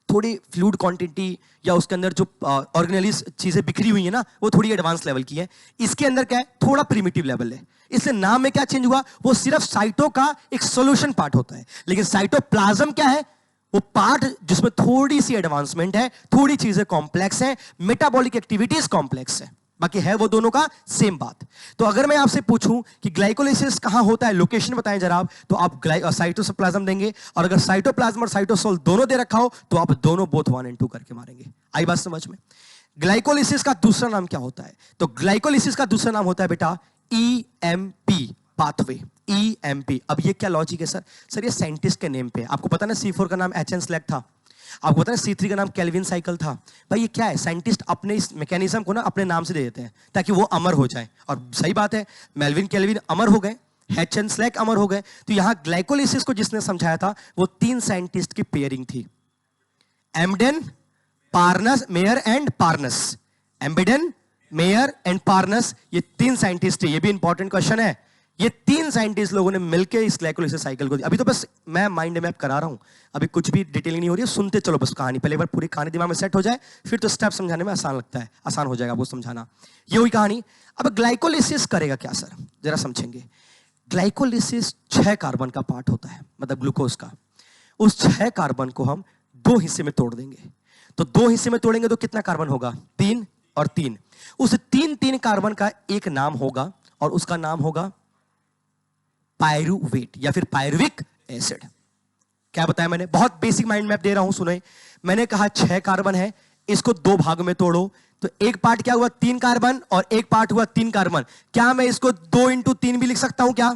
थोड़ी फ्लूइड क्वांटिटी या उसके अंदर जो ऑर्गेनेलिस चीजें बिखरी हुई है ना, वो थोड़ी एडवांस लेवल की है। इसके अंदर क्या है? थोड़ा प्रिमिटिव लेवल है। इसलिए नाम में क्या चेंज हुआ? वो सिर्फ साइटो का एक सॉल्यूशन पार्ट होता है, लेकिन साइटोप्लाज्म क्या है? वो पार्ट जिसमें थोड़ी सी एडवांसमेंट है, थोड़ी चीजें कॉम्प्लेक्स है, मेटाबॉलिक एक्टिविटीज कॉम्प्लेक्स है, बाकी है वो दोनों का सेम बात। तो अगर मैं आपसे पूछूं कि ग्लाइकोलिसिस कहां होता है, लोकेशन बताएं जरा आप, तो आप साइटोप्लाज्म देंगे, और अगर साइटोप्लाज्म और साइटोसोल दोनों दे रखा हो तो आप दोनों बोथ 1 and 2 करके मारेंगे। आई बात समझ में? ग्लाइकोलिसिस का दूसरा नाम क्या होता है? तो ग्लाइकोलिसिस का दूसरा नाम होता है बेटा ईएमपी पाथवे। ईएमपी। अब ये क्या लॉजिक है सर? सर ये साइंटिस्ट के नेम पे। आपको पता ना C4 का नाम एचएन स्लैग था, आपको पता है C3 का नाम केल्विन साइकिल था। भाई ये क्या है? साइंटिस्ट अपने इस मैकेनिज्म को ना अपने नाम से दे देते हैं ताकि वो अमर हो जाए, और सही बात है, मेल्विन केल्विन अमर हो गए, एचएन स्लैग अमर हो गए। तो यहां ग्लाइकोलिसिस को जिसने समझाया था वो 3 साइंटिस्ट की पेयरिंग थी, एम्बडेन, Parnas, mayor and Parnas. एम्बडेन, mayor and Parnas, ये 3 साइंटिस्ट थे। ये भी इंपॉर्टेंट क्वेश्चन है। ये 3 साइंटिस्ट लोगों ने मिलकर इस ग्लाइकोलिसिस साइकिल को, अभी तो बस मैं माइंड मैप करा रहा हूं, अभी कुछ भी डिटेलिंग नहीं हो रही है, सुनते चलो बस कहानी। पहले एक बार पूरी कहानी दिमाग में सेट हो जाए, फिर तो स्टेप समझाने में आसान लगता है, आसान हो जाएगा वो समझाना। ये हुई कहानी। अब ग्लाइकोलिसिस करेगा क्या सर, जरा समझेंगे। ग्लाइकोलिसिस 6 कार्बन का पार्ट होता है, मतलब ग्लूकोज का। उस 6 कार्बन को हम 2 हिस्से में तोड़ देंगे। तो 2 हिस्से में तोड़ेंगे तो कितना कार्बन होगा? 3 और 3। उस 3 कार्बन का एक नाम होगा, और उसका नाम होगा पायरुवेट या फिर पायरुविक एसिड। क्या बताया मैंने? बहुत बेसिक माइंड मैप दे रहा हूं, सुने। मैंने कहा 6 कार्बन है, इसको 2 भाग में तोड़ो, तो एक पार्ट क्या हुआ? 3 कार्बन, और एक पार्ट हुआ 3 कार्बन। क्या मैं इसको 2 into 3 भी लिख सकता हूं क्या?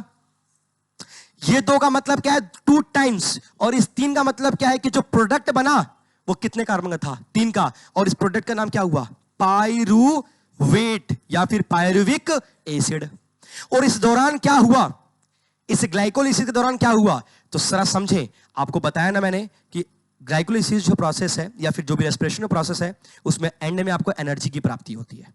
ये 2 का मतलब क्या है? 2 टाइम्स, और इस 3 का मतलब क्या है कि जो प्रोडक्ट बना वो कितने कार्बन का था? 3 का, और इस प्रोडक्ट का नाम क्या हुआ? पायरुवेट या फिर पायरुविक एसिड। और इस दौरान क्या हुआ? इस ग्लाइकोलिसिस के दौरान क्या हुआ? तो जरा समझे, आपको बताया ना मैंने कि ग्लाइकोलिसिस जो प्रोसेस है या फिर जो भी रेस्पिरेशन का प्रोसेस है, उसमें एंड में आपको एनर्जी की प्राप्ति होती है।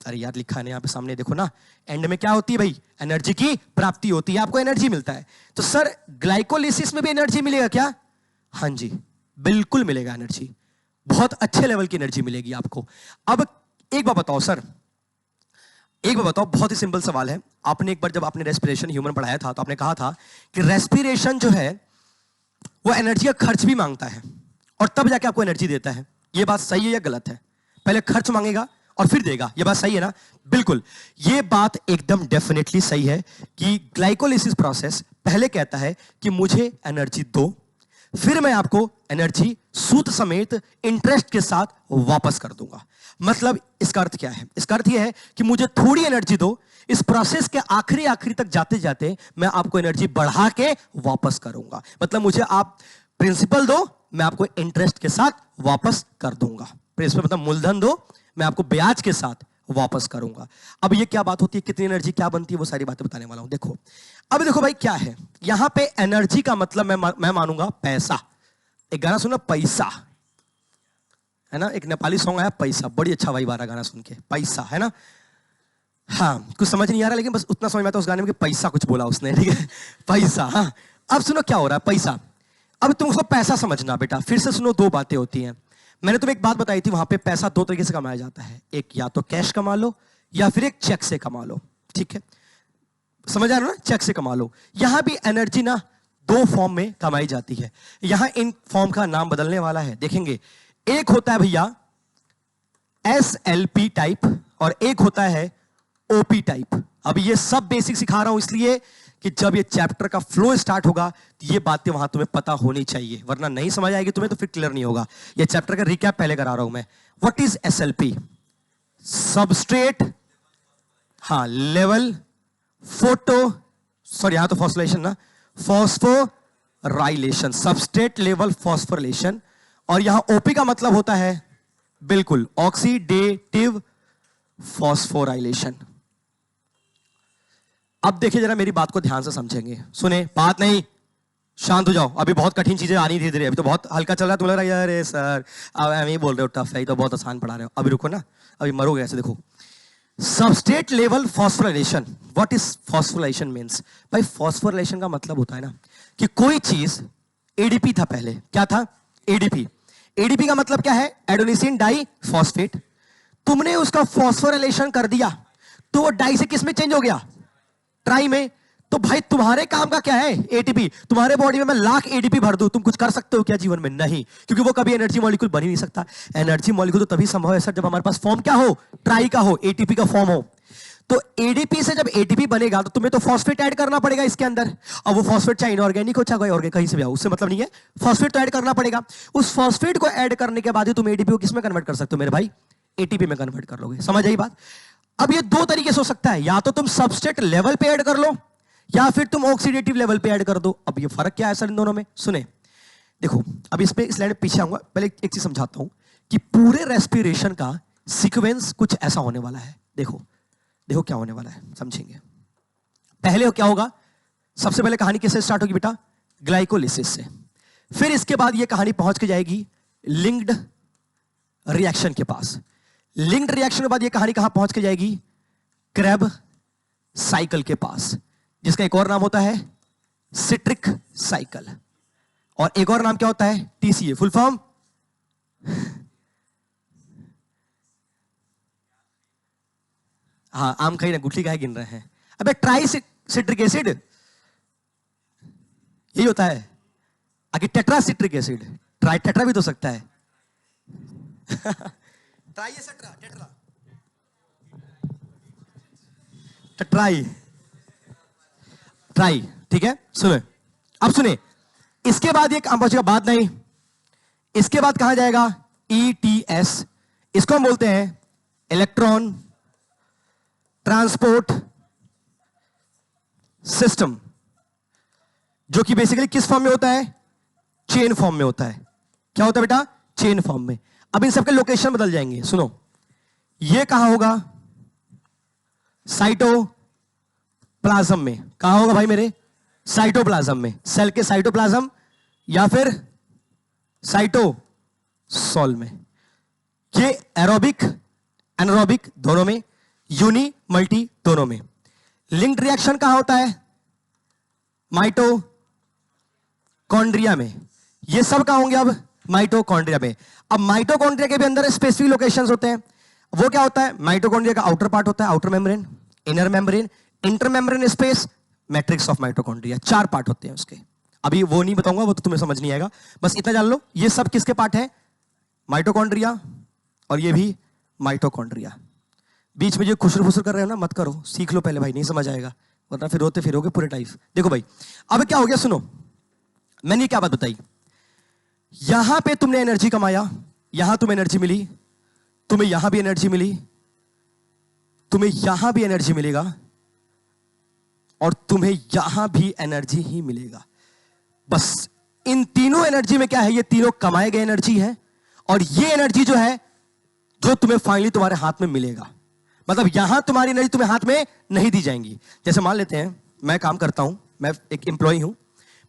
अरे यार लिखा है यहाँ पे सामने देखो ना, एंड में क्या होती है भाई? एनर्जी की प्राप्ति होती है, आपको एनर्जी मिलता है। तो सर ग्लाइकोलिसिस में भी एनर्जी मिलेगा क्या? हाँ जी बिल्कुल मिलेगा एनर्जी, बहुत अच्छे लेवल की एनर्जी मिलेगी आपको। अब एक बात बताओ सर, एक बार बताओ, बहुत ही सिंपल सवाल है। आपने एक बार जब आपने रेस्पिरेशन ह्यूमन पढ़ाया था तो आपने कहा था कि रेस्पिरेशन जो है वो एनर्जी का खर्च भी मांगता है और तब जाके आपको एनर्जी देता है। ये बात सही है या गलत है? पहले खर्च मांगेगा और फिर देगा, ये बात सही है ना? बिल्कुल, ये बात एकदम डेफिनेटली सही है कि ग्लाइकोलिसिस प्रोसेस पहले कहता है कि मुझे एनर्जी दो, फिर मैं आपको एनर्जी सूद समेत इंटरेस्ट के साथ वापस कर दूंगा। मतलब इसका अर्थ क्या है? इसका अर्थ यह है कि मुझे थोड़ी एनर्जी दो, इस प्रोसेस के आखिरी तक जाते जाते मैं आपको एनर्जी बढ़ा के वापस करूंगा। मतलब मुझे आप प्रिंसिपल दो, मैं आपको इंटरेस्ट के साथ वापस कर दूंगा। प्रिंसिपल मतलब मूलधन दो, मैं आपको ब्याज के साथ वापस करूंगा। अब ये क्या बात होती है, कितनी एनर्जी क्या बनती है, वो सारी बातें बताने वाला हूं। देखो, अब देखो भाई क्या है यहां पे एनर्जी का मतलब मैं मानूंगा पैसा। एक गाना सुना पैसा, है ना? एक नेपाली सॉन्ग आया पैसा, बड़ी अच्छा वाइब आ रहा गाना सुन के, पैसा, है ना? हाँ, कुछ समझ नहीं आ रहा, लेकिन बस उतना समझ में आता है उस गाने में कि पैसा कुछ बोला उसने, ठीक है। पैसा, हाँ। अब सुनो क्या हो रहा है, पैसा। अब तुम उसको पैसा समझना बेटा, फिर से सुनो, दो बातें होती हैं। मैंने तुम्हें एक बात बताई थी, वहां पे पैसा दो तरीके से कमाया जाता है, एक या तो कैश कमा लो या फिर एक चेक से कमा लो, ठीक है। समझ आ रहा है ना, चेक से कमा लो। यहां भी एनर्जी ना दो फॉर्म में कमाई जाती है। यहां इन फॉर्म का नाम बदलने वाला है, देखेंगे। एक होता है भैया SLP टाइप और एक होता है OP टाइप। अब ये सब बेसिक सिखा रहा हूं इसलिए कि जब ये चैप्टर का फ्लो स्टार्ट होगा तो ये बातें वहां तुम्हें पता होनी चाहिए, वरना नहीं समझ आएगी तुम्हें तो फिर क्लियर नहीं होगा। ये चैप्टर का रिकैप पहले करा रहा हूं मैं। What is SLP? सबस्ट्रेट, हाँ, लेवल यहां तो फॉस्फोराइलेशन ना, फॉस्फोराइलेशन, सबस्ट्रेट लेवल फॉस्फोराइलेशन। और यहां OP का मतलब होता है बिल्कुल ऑक्सीडेटिव फॉस्फोराइलेशन। अब देखिए जरा, मेरी बात को ध्यान से समझेंगे, सुने, बात नहीं, शांत हो जाओ। अभी बहुत कठिन चीजें आ रही धीरे धीरे, अभी तो बहुत हल्का चल रहा है, तुम्हें लग रहा है अरे सर अब हम ही बोल रहे हो टफ है, तो बहुत आसान पढ़ा रहे हो। अभी रुको ना, अभी मरोगे ऐसे। देखो, substrate level phosphorylation. What is phosphorylation means? भाई फॉस्फोराइलेशन का मतलब होता है ना कि कोई चीज ADP था पहले, क्या था? ADP। ADP का मतलब क्या है? Adenosine diphosphate. तुमने उसका फॉस्फोराइलेशन कर दिया तो वो डाई से किस में चेंज हो गया? ट्राई में। तो भाई तुम्हारे काम का क्या है? ATP। तुम्हारे बॉडी में मैं लाख ADP भर दूं, तुम कुछ कर सकते हो क्या जीवन में? नहीं, क्योंकि वो कभी एनर्जी मॉलिक्यूल बन ही नहीं सकता। एनर्जी मॉलिक्यूल तो तभी संभव है सर जब हमारे पास फॉर्म क्या हो? ट्राई का हो, ATP का फॉर्म हो। तो ADP से जब ATP बनेगा तो तुम्हें तो फॉस्फेट ऐड करना पड़ेगा इसके अंदर। अब वो फॉस्फेट चाहे इनऑर्गेनिक हो चाहे ऑर्गेनिक, कहीं से भी आओ, उससे मतलब नहीं है, फॉस्फेट तो ऐड करना पड़ेगा। उस फॉस्फेट को ऐड करने के बाद ही तुम ADP को किस में कन्वर्ट कर सकते हो मेरे भाई? ATP में कन्वर्ट कर लोगे। समझ आई बात? अब ये दो तरीके से हो सकता है, या तो तुम सबस्ट्रेट लेवल पे ऐड कर लो या फिर तुम ऑक्सीडेटिव लेवल पे ऐड कर दो। अब ये फर्क क्या है सर इन दोनों में? सुने, देखो, अब इस पे स्लाइड पीछे आऊंगा, पहले एक चीज समझाता हूं कि पूरे रेस्पिरेशन का सीक्वेंस कुछ ऐसा होने वाला है। देखो देखो क्या होने वाला है, समझेंगे। पहले क्या होगा? सबसे पहले कहानी कैसे स्टार्ट होगी बेटा? ग्लाइकोलिसिस से। फिर इसके बाद ये कहानी पहुंच के जाएगी लिंक्ड रिएक्शन के पास। लिंक्ड रिएक्शन के बाद ये कहानी कहां पहुंच के जाएगी? क्रेब साइकिल के पास, जिसका एक और नाम होता है सिट्रिक साइकिल। और एक और नाम क्या होता है? TCA। Full form? हाँ, आम खाई ना, गुठली काहे गिन रहे हैं? अबे ट्राई सिट्रिक एसिड, यही होता है। आगे tetra citric acid, try tetra भी तो सकता है। Try etcetera, tetra, try, try, ठीक है। सुने, अब सुने, इसके बाद ये काम पहुंचेगा, बात नहीं, इसके बाद कहां जाएगा? ETS। इसको हम बोलते हैं इलेक्ट्रॉन ट्रांसपोर्ट सिस्टम, जो कि बेसिकली किस फॉर्म में होता है? चेन फॉर्म में होता है। क्या होता है बेटा? चेन फॉर्म में। अब इन सबके लोकेशन बदल जाएंगे। सुनो, ये कहां होगा? साइटोप्लाज्म में। कहां होगा भाई मेरे? साइटोप्लाज्म में, सेल के साइटोप्लाज्म या फिर साइटोसोल में। ये एरोबिक एनारोबिक दोनों में, यूनि मल्टी दोनों में। लिंक्ड रिएक्शन कहां होता है? माइटोकॉन्ड्रिया में। ये सब कहां होंगे अब? माइटोकॉन्ड्रिया में। अब माइटोकॉन्ड्रिया के भी अंदर स्पेसिफिक लोकेशंस होते हैं। वो क्या होता है? माइटोकॉन्ड्रिया का आउटर पार्ट होता है, outer membrane, inner membrane, inter membrane space, matrix of mitochondria. 4 part होते हैं उसके। अभी वो नहीं बताऊंगा, वो तो तुम्हें समझ नहीं आएगा, बस इतना जान लो ये सब किसके पार्ट है? माइटोकॉन्ड्रिया, और ये भी माइटोकॉन्ड्रिया। बीच में जो खुसर फुसर कर रहे हो ना, मत करो, सीख लो पहले भाई, नहीं समझ आएगा वरना फिर रोते फिरोगे पूरे टाइम। देखो भाई, अब क्या हो गया? सुनो, मैंने क्या बात बताई, यहां पे तुमने एनर्जी कमाया, यहां तुम्हें एनर्जी मिली, तुम्हें यहां भी एनर्जी मिली, तुम्हें यहां भी एनर्जी मिलेगा, और तुम्हें यहां भी एनर्जी ही मिलेगा। बस इन तीनों एनर्जी में क्या है? ये तीनों कमाए गए एनर्जी है, और ये एनर्जी जो है जो तुम्हें फाइनली तुम्हारे हाथ में मिलेगा। मतलब यहां तुम्हारी एनर्जी तुम्हें हाथ में नहीं दी जाएंगी। जैसे मान लेते हैं मैं काम करता हूं, मैं एक एम्प्लॉय हूं,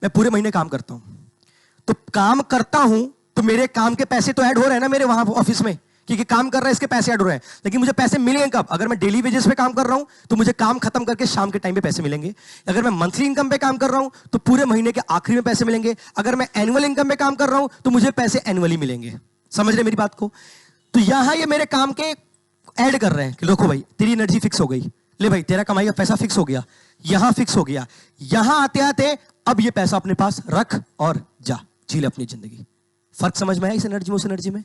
मैं पूरे महीने काम करता हूं, तो काम करता हूं तो मेरे काम के पैसे तो ऐड हो रहे हैं ना मेरे वहां ऑफिस में, क्योंकि काम कर रहा है इसके पैसे ऐड हो रहे हैं, लेकिन मुझे पैसे मिलेंगे कब? अगर मैं डेली वेजेस पे काम कर रहा हूं तो मुझे काम खत्म करके शाम के टाइम पे पैसे मिलेंगे। अगर मैं मंथली इनकम पे काम कर रहा हूं तो पूरे महीने के आखिरी में पैसे मिलेंगे। अगर मैं एनुअल इनकम पे काम कर रहा हूं तो मुझे पैसे एनुअली मिलेंगे। समझ रहे मेरी बात को? तो यहां ये मेरे काम के ऐड कर रहे हैं कि देखो भाई तेरी एनर्जी फिक्स हो गई, ले भाई तेरा कमाई का पैसा फिक्स हो गया, यहां फिक्स हो गया, यहां आते आते अब ये पैसा अपने पास रख और जा जी ले अपनी जिंदगी। फर्क समझ में आया इस एनर्जी में उस एनर्जी में?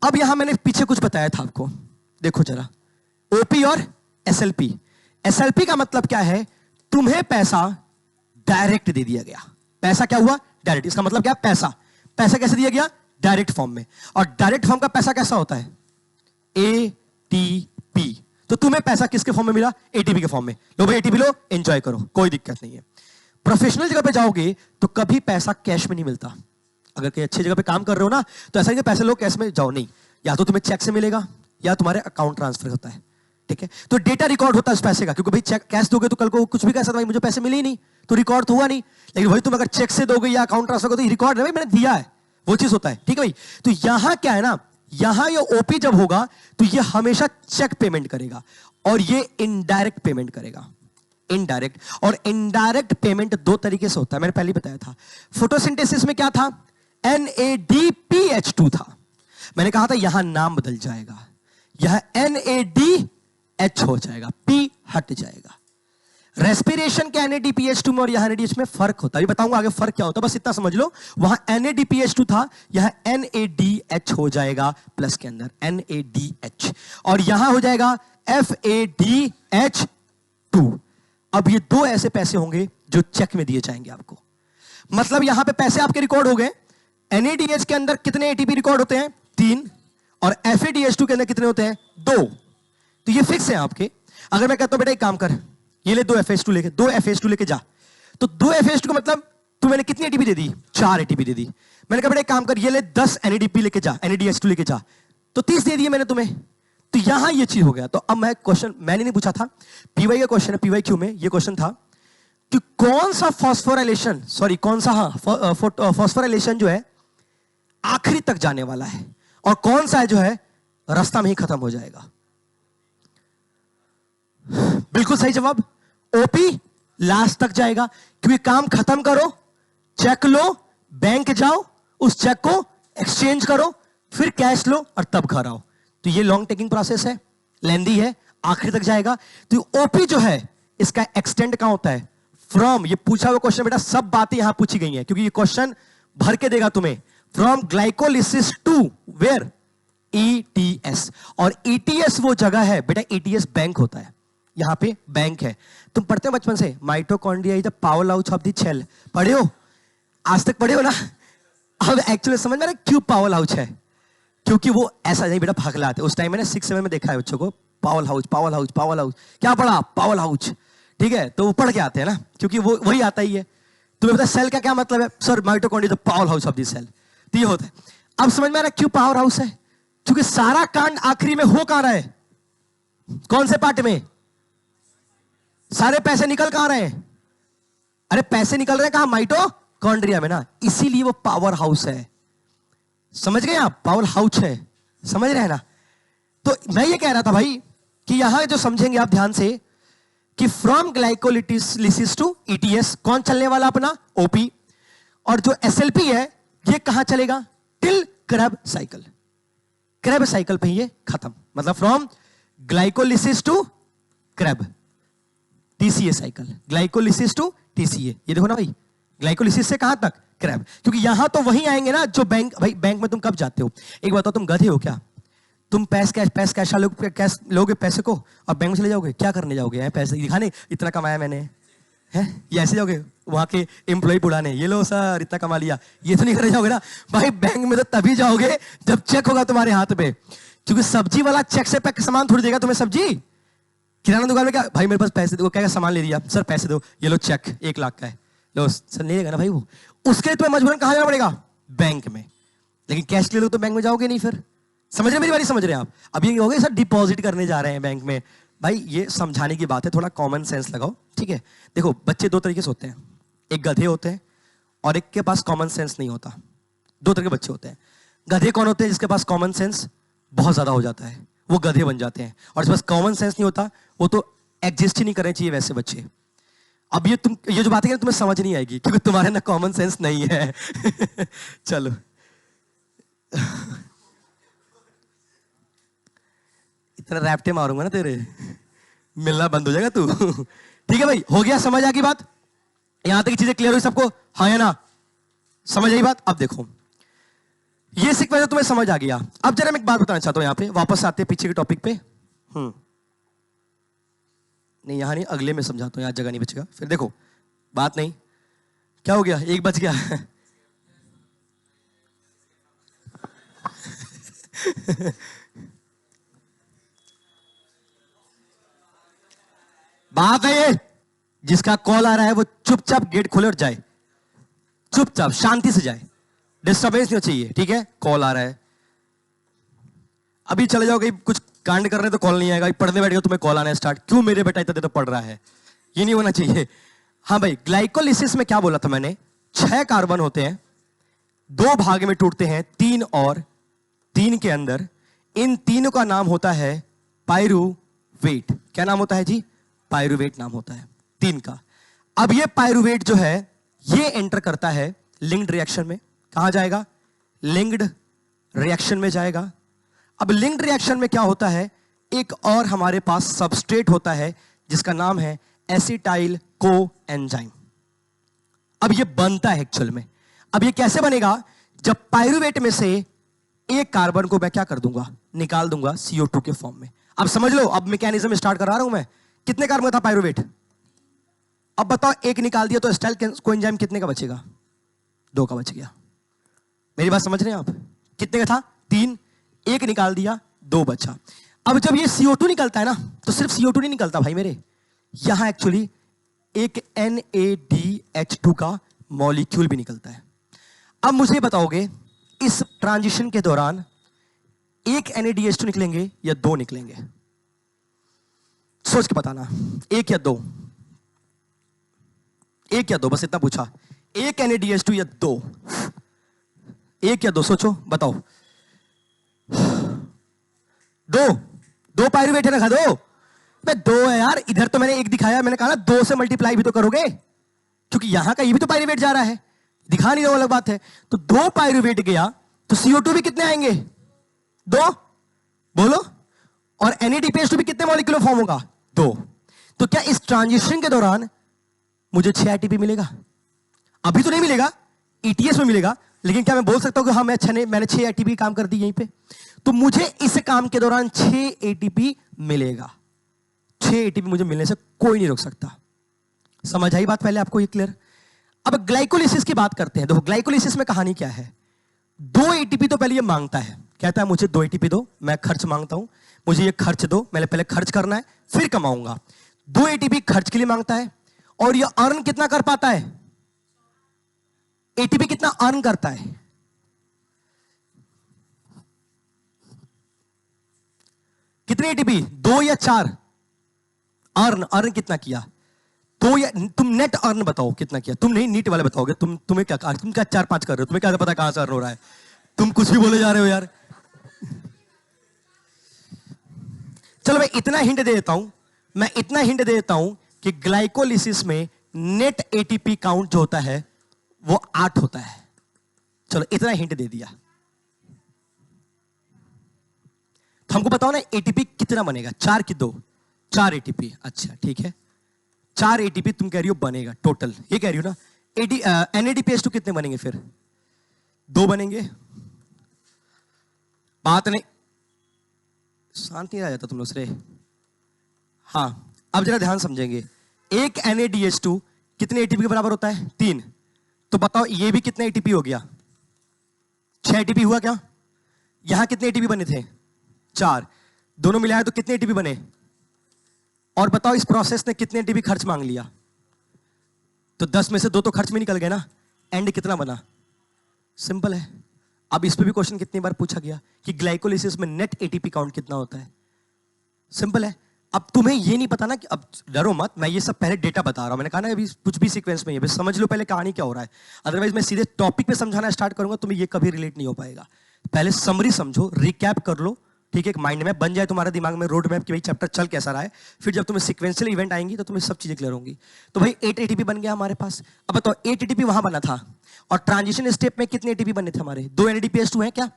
अब यहां मैंने पीछे कुछ बताया था आपको, देखो जरा, ओपी और एसएलपी। एसएलपी का मतलब क्या है? तुम्हें पैसा डायरेक्ट दे दिया गया। पैसा क्या हुआ? डायरेक्ट। इसका मतलब क्या? पैसा। पैसा कैसे दिया गया? डायरेक्ट फॉर्म में। और डायरेक्ट फॉर्म का पैसा कैसा होता है? एटीपी। तो तुम्हें पैसा किसके फॉर्म में मिला? एटीपी के फॉर्म में। लो भाई एटीपी लो, एंजॉय करो, कोई दिक्कत नहीं है। प्रोफेशनल जगह पे जाओगे तो कभी पैसा कैश में नहीं मिलता। अगर कहीं अच्छी जगह पे काम कर रहे हो ना तो ऐसा नहीं कि पैसे लो कैश में जाओ, नहीं, या तो तुम्हें चेक से मिलेगा या तुम्हारे अकाउंट ट्रांसफर होता है, ठीक है? तो डेटा रिकॉर्ड होता है उस पैसे का, क्योंकि भाई चेक कैश दोगे तो कल को कुछ भी कह सकते भाई मुझे पैसे मिले ही नहीं, तो रिकॉर्ड तो हुआ नहीं। लेकिन भाई तुम अगर चेक से दोगे या अकाउंट ट्रांसफर करोगे तो रिकॉर्ड है भाई मैंने दिया है, वो चीज होता है, ठीक है भाई? तो यहां क्या है ना, यहां ये ओपी जब होगा तो ये हमेशा चेक पेमेंट करेगा और ये इनडायरेक्ट पेमेंट करेगा। इनडायरेक्ट और इनडायरेक्ट पेमेंट दो तरीके से होता है, मैंने पहले बताया था। फोटोसिंथेसिस में क्या था? NADPH2 था। मैंने कहा था यहां नाम बदल जाएगा, यह NADH हो जाएगा, P हट जाएगा। रेस्पिरेशन के NADPH2 में और यहां NADH में फर्क होता है, ये बताऊंगा आगे फर्क क्या होता है, बस इतना समझ लो। वहां NADPH2 था, यह NADH हो जाएगा प्लस के अंदर NADH, और यहां हो जाएगा FADH2। अब ये दो ऐसे पैसे होंगे जो चेक में दिए जाएंगे आपको। मतलब यहां पे पैसे आपके रिकॉर्ड हो गए। NADH के अंदर कितने ATP रिकॉर्ड होते हैं? 3। और FADH2 के अंदर कितने होते हैं? 2। तो ये फिक्स है आपके। अगर मैं कहता हूं बेटा एक काम कर, ये ले 2 FH2 लेके, 2 FH2 लेके जा, तो 2 FH2 का मतलब तू मैंने कितनी ATP दे दी? 4 ATP दे दी। मैंने कहा बेटा एक काम कर, ये ले 10 NADP लेके जा, NADH2 लेके जा, तो 30 दे दिए मैंने तुम्हें। तो यहां ये चीज हो गया। तो अब मैं क्वेश्चन मैंने नहीं पूछा था, पीवाई का क्वेश्चन है, PYQ में ये क्वेश्चन था कि कौन सा फॉस्फोराइलेशन, सॉरी कौन सा, हाँ फॉस्फोराइलेशन जो है आखिरी तक जाने वाला है और कौन सा है जो है रास्ता में ही खत्म हो जाएगा? बिल्कुल सही जवाब, ओपी लास्ट तक जाएगा, क्योंकि काम खत्म करो, चेक लो, बैंक जाओ, उस चेक को एक्सचेंज करो, फिर कैश लो और तब घर आओ। तो ये लॉन्ग टेकिंग प्रोसेस है, लेंदी है, आखिर तक जाएगा। तो ओपी जो है इसका एक्सटेंड कहां होता है? फ्रॉम, ये पूछा हुआ क्वेश्चन बेटा, सब बातें यहां पूछी गई हैं क्योंकि ये क्वेश्चन भर के देगा तुम्हें। From glycolysis to where? ETS। और ETS वो जगह है बेटा, ETS बैंक होता है, यहां पे बैंक है। तुम पढ़ते हो बचपन से, mitochondria is the powerhouse of the cell, पढ़े हो? आज तक पढ़े हो ना? अब एक्चुअली समझ में आ रहा है क्यों पावर हाउस है? क्योंकि वो ऐसा नहीं बेटा भागला आते। उस टाइम मैंने 6-7 में देखा है बच्चों को, power house power house power house, क्या पढ़ा? पावर हाउस, ठीक है? तो वो पढ़ के आते हैं ना, क्योंकि वो वही आता ही है। तुम्हें पता सेल का क्या मतलब है? Sir mitochondria the powerhouse of the cell, तो ये होता है। अब समझ में आ रहा है क्यों पावर हाउस है? क्योंकि सारा कांड आखिरी में हो कहां रहा है? कौन से पार्ट में? सारे पैसे निकल कहां रहे हैं? अरे पैसे निकल रहे हैं कहां? माइटोकॉन्ड्रिया में ना, इसीलिए वो पावर हाउस है। समझ गए आप? पावर हाउस है, समझ रहे हैं ना? तो मैं ये कह रहा था भाई कि यहां जो समझेंगे आप ध्यान से कि फ्रॉम ग्लाइकोलिसिस टू ETS कौन चलने वाला? अपना ओपी। और जो SLP है ये कहां चलेगा? Till Kreb cycle. Kreb cycle पे ये खत्म, मतलब from glycolysis to Kreb, TCA cycle, glycolysis to TCA। ये देखो ना भाई, ग्लाइकोलिसिस से कहां तक? क्रेब। क्योंकि यहां तो वही आएंगे ना जो बैंक, भाई बैंक में तुम कब जाते हो? एक बताओ, तुम गधे हो क्या? तुम कैश लोगे पैसे को और बैंक में चले जाओगे? क्या करने जाओगे? पैसे दिखाने, इतना कमाया मैंने, है? ये ऐसे जाओगे वहां के एम्प्लॉय बुढ़ाने, ये लो सर इतना कमा लिया, ये तो नहीं करने जाओगे ना भाई। बैंक में तो तभी जाओगे जब चेक होगा तुम्हारे हाथ पे, क्योंकि सब्जी वाला चेक से पैक सामान थोड़ी देगा तुम्हें। सब्जी किराना दुकान में क्या, भाई मेरे पास पैसे दो, क्या सामान ले लिया सर, पैसे दो, ये लो चेक 1 लाख का है, लो सर, नहीं देगा ना भाई वो। उसके लिए तुम्हें मजबूरन कहां जाना पड़ेगा? बैंक में। लेकिन कैश ले लो तो बैंक में जाओगे नहीं फिर। समझ रहे मेरी बारी? समझ रहे हैं आप? अब ये हो गए सर डिपॉजिट करने जा रहे हैं बैंक में, भाई ये समझाने की बात है, थोड़ा कॉमन सेंस लगाओ, ठीक है? देखो बच्चे दो तरीके से होते हैं, एक गधे होते हैं और एक के पास कॉमन सेंस नहीं होता। दो तरह के बच्चे होते हैं। गधे कौन होते हैं? जिसके पास कॉमन सेंस बहुत ज्यादा हो जाता है, वो गधे बन जाते हैं। और इसके पास कॉमन सेंस नहीं होता, वो तो एग्जिस्ट ही नहीं करने चाहिए वैसे बच्चे। अब ये जो बातें तुम्हें समझ नहीं आएगी क्योंकि तुम्हारे ना कॉमन सेंस नहीं है। चलो इतना रैप्टे मारूंगा ना तेरे, मिलना बंद हो जाएगा तू। ठीक है भाई, हो गया, समझ आ गई बात? यहां तक की चीजें क्लियर हुई सबको, हाँ या ना? समझ आई बात? अब देखो ये सीक्वेंस तुम्हें समझ आ गया। अब जरा मैं एक बात बताना चाहता हूं, यहां पे वापस आते हैं पीछे के टॉपिक पे। नहीं यहां नहीं, अगले में समझाता हूं, यहां जगह नहीं बचेगा फिर। देखो बात नहीं, क्या हो गया, एक बच गया। बात है ये, जिसका कॉल आ रहा है वो चुपचाप गेट खोले और जाए, चुपचाप शांति से जाए, डिस्टर्बेंस नहीं चाहिए, ठीक है? कॉल आ रहा है, अभी चले जाओगे, कुछ कांड कर रहे हैं तो कॉल नहीं आएगा, पढ़ने बैठ गए तुम्हें कॉल आना स्टार्ट, क्यों मेरे बेटा इतना देर तक पढ़ रहा है, ये नहीं होना चाहिए। हाँ भाई, ग्लाइकोलिसिस में क्या बोला था मैंने, 6 कार्बन होते हैं, 2 भाग में टूटते हैं, 3 और 3 के अंदर, इन तीनों का नाम होता है पाइरुवेट। क्या नाम होता है जी? पाइरुवेट नाम होता है 3 का। अब ये पाइरुवेट जो है ये एंटर करता है लिंक्ड रिएक्शन में, कहां जाएगा? लिंक्ड रिएक्शन में जाएगा। अब लिंक्ड रिएक्शन में क्या होता है, एक और हमारे पास सबस्ट्रेट होता है जिसका नाम है एसिटाइल कोएंजाइम। अब ये बनता है एक्चुअल में, अब ये कैसे बनेगा, जब पाइरुवेट में से एक कार्बन को मैं क्या कर दूंगा, निकाल दूंगा CO2 के फॉर्म में। अब समझ लो, अब मैकेनिज्म स्टार्ट करा रहा हूं मैं। कितने कार्बन था पाइरुवेट? अब बताओ, एक निकाल दिया तो एसिटाइल कोएंजाइम कितने का बचेगा? 2 का बच गया। मेरी बात समझ रहे हैं आप? कितने का था? 3, एक निकाल दिया, 2 बचा। अब जब ये CO2 निकलता है ना, तो सिर्फ CO2 नहीं निकलता भाई मेरे, यहां एक्चुअली एक NADH2 का मॉलिक्यूल भी निकलता है। अब मुझे बताओगे इस ट्रांजिशन के दौरान एक NADH2 निकलेंगे या 2 निकलेंगे? सोच के बताना, 1 या 2? 1 या 2, बस इतना पूछा। 1 NADH2 या 2? 1 या 2, सोचो बताओ। 2 पाइरुवेट है ना, खा दो। 2 है यार, इधर तो मैंने 1 दिखाया, मैंने कहा ना 2 से मल्टीप्लाई भी तो करोगे, क्योंकि यहां का ये भी तो पाइरुवेट जा रहा है, दिखा नहीं रहा, अलग बात है। तो 2 पाइरुवेट गया तो CO2 भी कितने आएंगे? 2, बोलो। और NADPH2 भी कितने मॉलिक्यूल फॉर्म होगा? 2। तो क्या इस ट्रांजिशन के दौरान मुझे 6 ATP मिलेगा? अभी तो नहीं मिलेगा, ETS में मिलेगा, लेकिन क्या मैं बोल सकता हूं कि हाँ मैंने 6 ATP काम कर दी यहीं पे? तो मुझे इस काम के दौरान 6 ATP मिलेगा। 6 ATP मुझे मिलने से कोई नहीं रोक सकता। समझ आई बात पहले आपको ये क्लियर? अब ग्लाइकोलिसिस की बात करते हैं। देखो ग्लाइकोलिसिस में कहानी क्या है, 2 ATP तो पहले ये मांगता है, कहता है मुझे 2 ATP दो, मैं खर्च मांगता हूं, मुझे ये खर्च दो, मैंने पहले खर्च करना है फिर कमाऊंगा। 2 ATP खर्च के लिए मांगता है, और ये अर्न कितना कर पाता है? ATP कितना अर्न करता है? कितने ATP? 2 या 4? अर्न कितना किया? 2 या, तुम नेट अर्न बताओ कितना किया? तुम नहीं, नीट वाले बताओगे। तुम्हें क्या, तुम क्या 4-5 कर रहे हो? तुम्हें क्या पता कहां से अर्न हो रहा है? तुम कुछ भी बोले जा रहे हो यार। चलो मैं इतना हिंट दे देता हूं, कि ग्लाइकोलिसिस में नेट ATP काउंट जो होता है वो 8 होता है। चलो इतना हिंट दे दिया। तो हमको बताओ ना ATP कितना बनेगा? 4 की 2? 4 ATP। अच्छा ठीक है, 4 ATP तुम कह रही हो बनेगा टोटल, ये कह रही हो ना? NADPH2 कितने बनेंगे फिर? 2 बनेंगे। बात नहीं, शांत नहीं रह जाता तुम लोग से। हाँ अब जरा ध्यान समझेंगे, एक NADH2 कितने ATP के बराबर होता है? 3। तो बताओ ये भी कितने ATP हो गया? 6 ATP हुआ क्या? यहां कितने ATP बने थे? 4। दोनों मिलाए तो कितने ATP बने? और बताओ इस प्रोसेस ने कितने ATP खर्च मांग लिया? तो 10 में से 2 तो खर्च में निकल गए ना। एंड कितना बना? सिंपल है। अब इस पे भी क्वेश्चन कितनी बार पूछा गया कि ग्लाइकोलिसिस में नेट ATP काउंट कितना होता है? सिंपल है। अब तुम्हें ये नहीं पता ना, कि अब डरो मत, मैं ये सब पहले डेटा बता रहा हूं। मैंने कहा ना अभी कुछ भी सीक्वेंस में है, बस समझ लो पहले कहानी क्या हो रहा है। अदरवाइज मैं सीधे टॉपिक पे समझाना स्टार्ट करूंगा, तुम्हें ये कभी रिलेट नहीं हो पाएगा। पहले समरी समझो, रिकैप कर लो, ठीक है, एक माइंड मैप बन जाए तुम्हारे दिमाग में, रोड मैप कि भाई चैप्टर चल कैसा रहा है। फिर जब तुम्हें सीक्वेंशियल इवेंट आएंगी तो तुम्हें सब चीजें क्लियर होंगी। तो भाई 8 एटीपी बन गया हमारे पास। अब बताओ 8 एटीपी वहां बना था और ट्रांजिशन स्टेप में कितने एटीपी बने थे हमारे? 2 NADPH2 है क्या?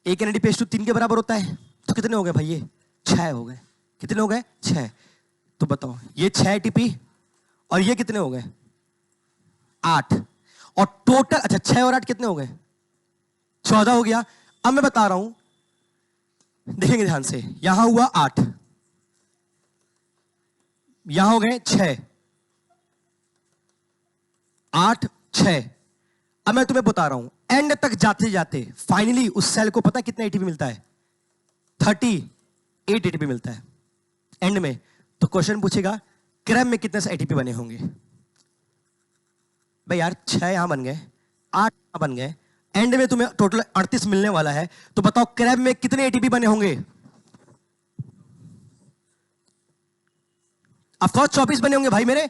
एक NADPH2 3 के बराबर होता है, तो कितने हो गए भाई? ये 6 हो गए। कितने हो गए? 6। तो बताओ ये 6 एटीपी और ये कितने हो गए? 8। और टोटल, अच्छा 6 और 8 कितने हो गए? 14 हो गया। अब मैं बता रहा हूं, देखेंगे ध्यान से, यहां हुआ 8, यहां हो गए 6, 8 6। अब मैं तुम्हें बता रहा हूं, एंड तक जाते जाते फाइनली उस सेल को पता है कितना एटीपी मिलता है? 38 एटीपी मिलता है एंड में। तो क्वेश्चन पूछेगा क्रम में कितने से एटीपी बने होंगे? भाई यार 6 यहां बन गए, 8 यहां बन गए, एंड में तुम्हें टोटल 38 मिलने वाला है। तो बताओ क्रैब में कितने एटीपी बने होंगे? ऑफ कोर्स 24 बने होंगे भाई मेरे।